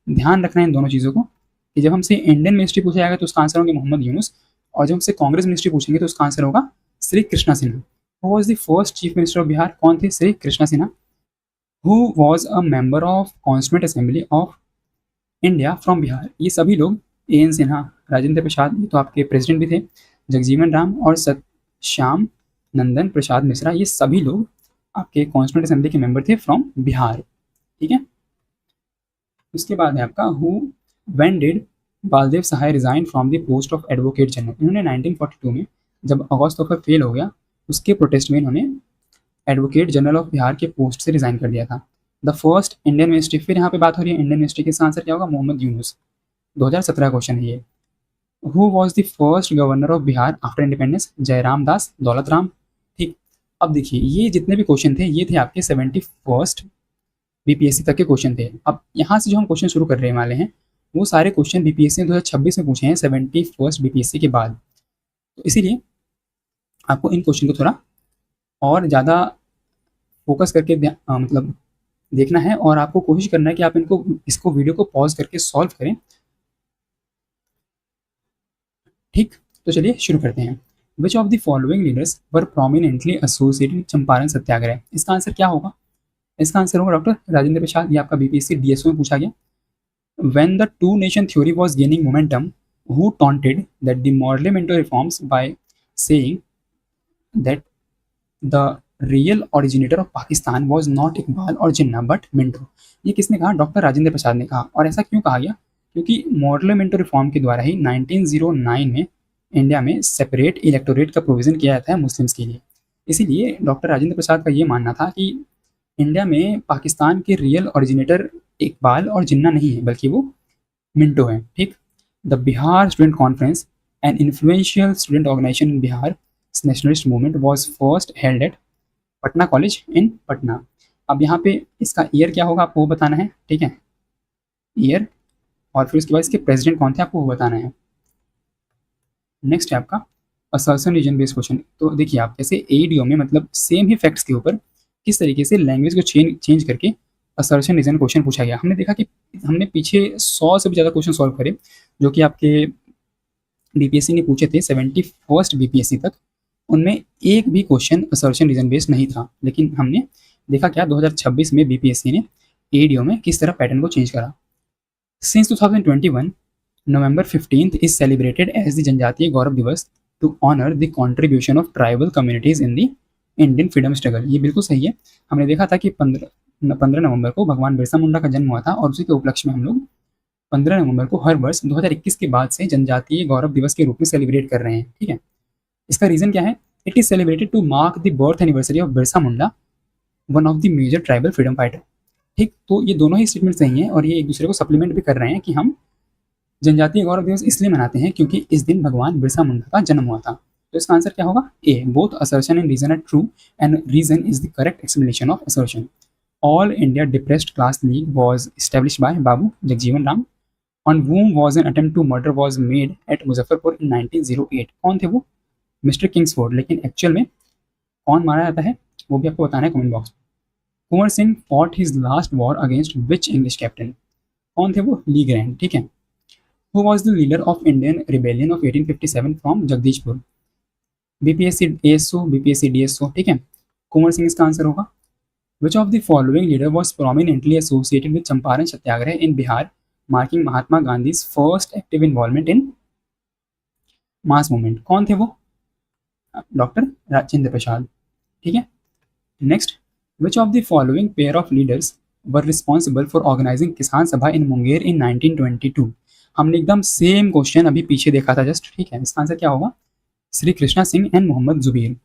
ध्यान रखना है इन दोनों चीज़ों को कि जब हमसे इंडियन मिनिस्ट्री पूछा जाएगा तो उसका आंसर होंगे मोहम्मद यूनुस, और जब हमसे कांग्रेस मिनिस्ट्री पूछेंगे तो उसका आंसर होगा Shri Krishna Sinha. Who was the first chief minister of Bihar? कौन थे? Shri Krishna Sinha. Who was a member of constituent assembly of India from Bihar. ये सभी लोग, AN सिन्हा, राजेंद्र प्रसाद, ये तो आपके प्रेसिडेंट भी थे, जगजीवन राम और श्याम नंदन प्रसाद मिश्रा, ये सभी लोग आपके कॉन्स्टिट्यूंट असेंबली के मेंबर थे फ्रॉम बिहार। ठीक है। उसके बाद है आपका, who when did Baldev Sahay resign from the post of advocate general. इन्होंने 1942 में जब अगस्त ऑफर फेल हो गया उसके प्रोटेस्ट में इन्होंने एडवोकेट जनरल ऑफ बिहार के पोस्ट से रिजाइन कर दिया था। द फर्स्ट इंडियन मिनिस्ट्री, फिर यहाँ पे बात हो रही है इंडियन मिनिस्ट्री के, आंसर क्या होगा? मोहम्मद यूनुस। 2017 क्वेश्चन है ये। Who was the first governor of Bihar after independence? Jairam Das Daulat Ram. ठीक। अब देखिए ये जितने भी क्वेश्चन थे ये थे आपके 71st बीपीएससी तक के क्वेश्चन थे। अब यहाँ से जो हम क्वेश्चन शुरू कर रहे वाले हैं वो सारे क्वेश्चन बीपीएससी ने 2026 में पूछे हैं 71st बीपीएससी के बाद, तो इसीलिए आपको इन क्वेश्चन को थोड़ा और ज़्यादा फोकस करके मतलब देखना है और आपको कोशिश करना है कि आप इसको वीडियो को पॉज करके सॉल्व करें। ठीक, तो चलिए शुरू करते हैं। Which of the following leaders were prominently associated Champaran Satyagraha? इसका आंसर क्या होगा? इसका आंसर होगा डॉक्टर राजेंद्र प्रसाद। ये आपका बीपीएससी डीएसओ में पूछा गया। When the two nation theory was gaining momentum, who taunted that the Morley-Minto reforms by saying that the real originator of Pakistan was not Iqbal और जिन्ना but Minto? ये किसने कहा? डॉक्टर राजेंद्र प्रसाद ने कहा। और ऐसा क्यों कहा गया? क्योंकि मॉर्ले मिंटो रिफॉर्म के द्वारा ही 1909 में इंडिया में सेपरेट इलेक्टोरेट का प्रोविजन किया जाता है मुस्लिम्स के लिए। इसीलिए डॉक्टर राजेंद्र प्रसाद का ये मानना था कि इंडिया में पाकिस्तान के रियल ओरिजिनेटर इकबाल और जिन्ना नहीं है, बल्कि वो मिंटो है। ठीक, the Bihar student conference an influential student organization in Bihar nationalist movement was first held at Patna college in Patna. अब यहाँ पे इसका ईयर क्या होगा आपको वो बताना है। ठीक है, ईयर, और फिर उसके बाद इसके प्रेसिडेंट कौन थे आपको वो बताना है। नेक्स्ट है आपका असर्शन रीजन बेस्ड क्वेश्चन। तो देखिए आप जैसे एडीओ में मतलब सेम ही फैक्ट्स के ऊपर किस तरीके से लैंग्वेज को चेंज करके असर्शन रीजन क्वेश्चन पूछा गया। हमने देखा कि हमने पीछे 100 से भी ज़्यादा क्वेश्चन सॉल्व करे जो कि आपके बीपीएससी ने पूछे थे 71st बीपीएससी तक। उनमें एक भी क्वेश्चन असर्शन रीजन बेस्ड नहीं था। लेकिन हमने देखा क्या 2026 में बीपीएससी ने एडीओ में किस तरह पैटर्न को चेंज करा। Since 2021 November 15th is celebrated as the जनजातीय गौरव दिवस to honor the contribution of tribal communities in the Indian freedom struggle। ये बिल्कुल सही है। हमने देखा था कि 15 नवंबर को भगवान बिरसा मुंडा का जन्म हुआ था और उसी के उपलक्ष्य में हम लोग 15 नवंबर को हर वर्ष 2021 के बाद से जनजातीय गौरव दिवस के रूप में सेलिब्रेट कर रहे हैं। ठीक है, इसका रीज़न क्या है? It is celebrated to mark the birth anniversary of Birsa Munda, one of the major tribal freedom fighter. ठीक, तो ये दोनों ही स्टेटमेंट सही हैं और ये एक दूसरे को सप्लीमेंट भी कर रहे हैं कि हम जनजातीय गौरव दिवस इसलिए मनाते हैं क्योंकि इस दिन भगवान बिरसा मुंडा का जन्म हुआ था। तो इसका आंसर क्या होगा? A, both assertion and reason are true and reason is the correct explanation of assertion. All India depressed class league was established by Babu Jagjivan Ram on whom was an attempt to murder was made at Muzaffarpur in 1908। कौन थे वो? Mister Kingsford. लेकिन एक्चुअल में कौन मारा जाता है वो भी आपको बताना है कमेंट बॉक्स में। Kunwar Singh fought his last war against which English captain? कौन थे वो? Le Grand. ठीक है, Who was the leader of Indian rebellion of 1857 from Jagdishpur? BPSC ASO, BPSC DSO. ठीक है, कुंवर सिंह इसका आंसर होगा। Which of the following leader was prominently associated with Champaran Satyagraha in Bihar, marking Mahatma Gandhi's first active involvement in mass movement? कौन थे वो? डॉक्टर राजेंद्र प्रसाद। ठीक है, next, which of the following pair of leaders were responsible for organizing किसान सभा in मुंगेर in 1922? हमने एकदम सेम क्वेश्चन अभी पीछे देखा था जस्ट। ठीक है, इसका आंसर क्या होगा? Shri Krishna Singh and Mohammad Zubair.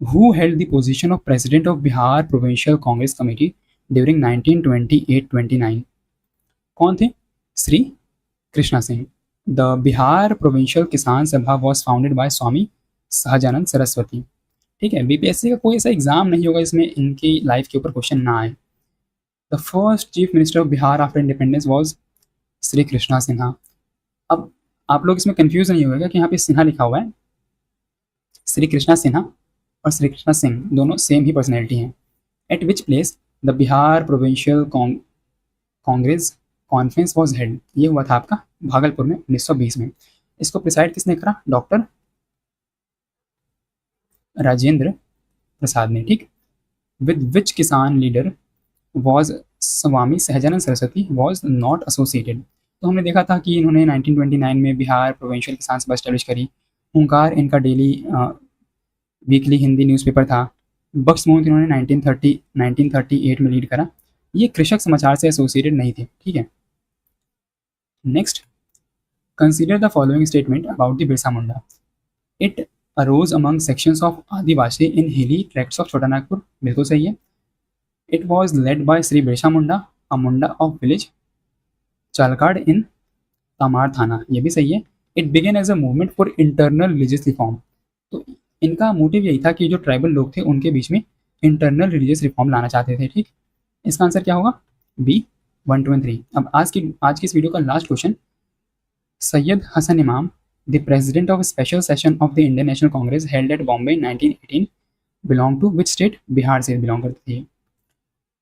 Who held the position of president of Bihar provincial Congress committee during 1928-29? कौन थे? Shri Krishna Singh. The Bihar provincial Kisan Sabha was founded by Swami Sahajanand Saraswati. ठीक है, बीपीएससी का कोई ऐसा एग्जाम नहीं होगा इसमें इनकी लाइफ के ऊपर क्वेश्चन ना आए। The first chief minister of Bihar after independence was Shri Krishna Sinha. अब आप लोग इसमें कंफ्यूज नहीं होगा कि यहाँ पे सिन्हा लिखा हुआ है। श्री कृष्णा सिन्हा और श्री कृष्णा सिंह दोनों सेम ही पर्सनैलिटी हैं। Eight which place the Bihar provincial Congress conference was held? ये हुआ था आपका भागलपुर में 1920 में। इसको प्रिसाइड किसने करा? डॉक्टर राजेंद्र प्रसाद ने। ठीक, विद विच किसान leader was Swami Sahajanand Saraswati was not associated? तो हमने देखा था कि इन्होंने 1929 में बिहार प्रोविंशियल किसान सभा स्टैब्लिश करी। हुंकार इनका डेली वीकली हिंदी न्यूज़पेपर था। बख्श मोहन इन्होंने 1938 में लीड करा। ये कृषक समाचार से एसोसिएटेड नहीं थे। ठीक है, next, consider the following statement about the Birsa Munda. It arose among sections of Adivasi in hilly tracts of छोटा नागपुर। बिल्कुल सही है। It was led by Sri Birsa Munda, a Munda of village Chalkad in Tamar Thana। ये भी सही है। It began as a movement for internal religious reform। तो इनका मोटिव यही था कि जो ट्राइबल लोग थे उनके बीच में इंटरनल रिलीजियस रिफॉर्म लाना चाहते थे। ठीक, इसका आंसर क्या होगा? बी, 1, 2 और 3। अब आज की इस वीडियो का last question, Syed Hasan Imam the president of special session of the Indian national congress held at Bombay 1918 belong to which state? Bihar से बिलोंग करती थी।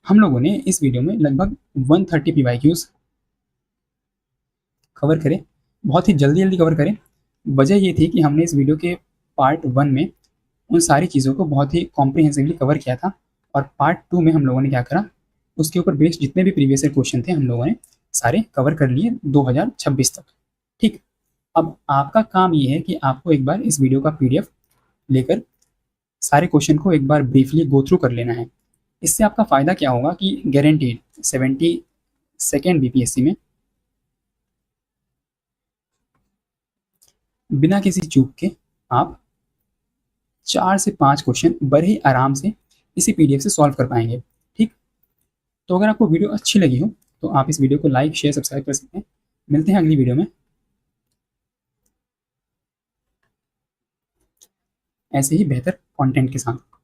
हम लोगों ने इस वीडियो में लगभग 130 PYQs कवर करे, बहुत ही जल्दी जल्दी कवर करें। वजह ये थी कि हमने इस वीडियो के पार्ट 1 में उन सारी चीज़ों को बहुत ही कॉम्प्रिहेंसिवली कवर किया था, और पार्ट 2 में हम लोगों ने क्या करा, उसके ऊपर बेस्ड जितने भी प्रीवियस ईयर क्वेश्चन थे हम लोगों ने सारे कवर कर लिए 2026 तक। ठीक, अब आपका काम ये है कि आपको एक बार इस वीडियो का PDF लेकर सारे क्वेश्चन को एक बार ब्रीफली गो थ्रू कर लेना है। इससे आपका फ़ायदा क्या होगा कि गारंटीड 72nd BPSC में बिना किसी चूक के आप 4 से 5 क्वेश्चन बड़े ही आराम से इसी PDF से सॉल्व कर पाएंगे। ठीक, तो अगर आपको वीडियो अच्छी लगी हो तो आप इस वीडियो को लाइक शेयर सब्सक्राइब कर सकते हैं। मिलते हैं अगली वीडियो में ऐसे ही बेहतर कंटेंट के साथ।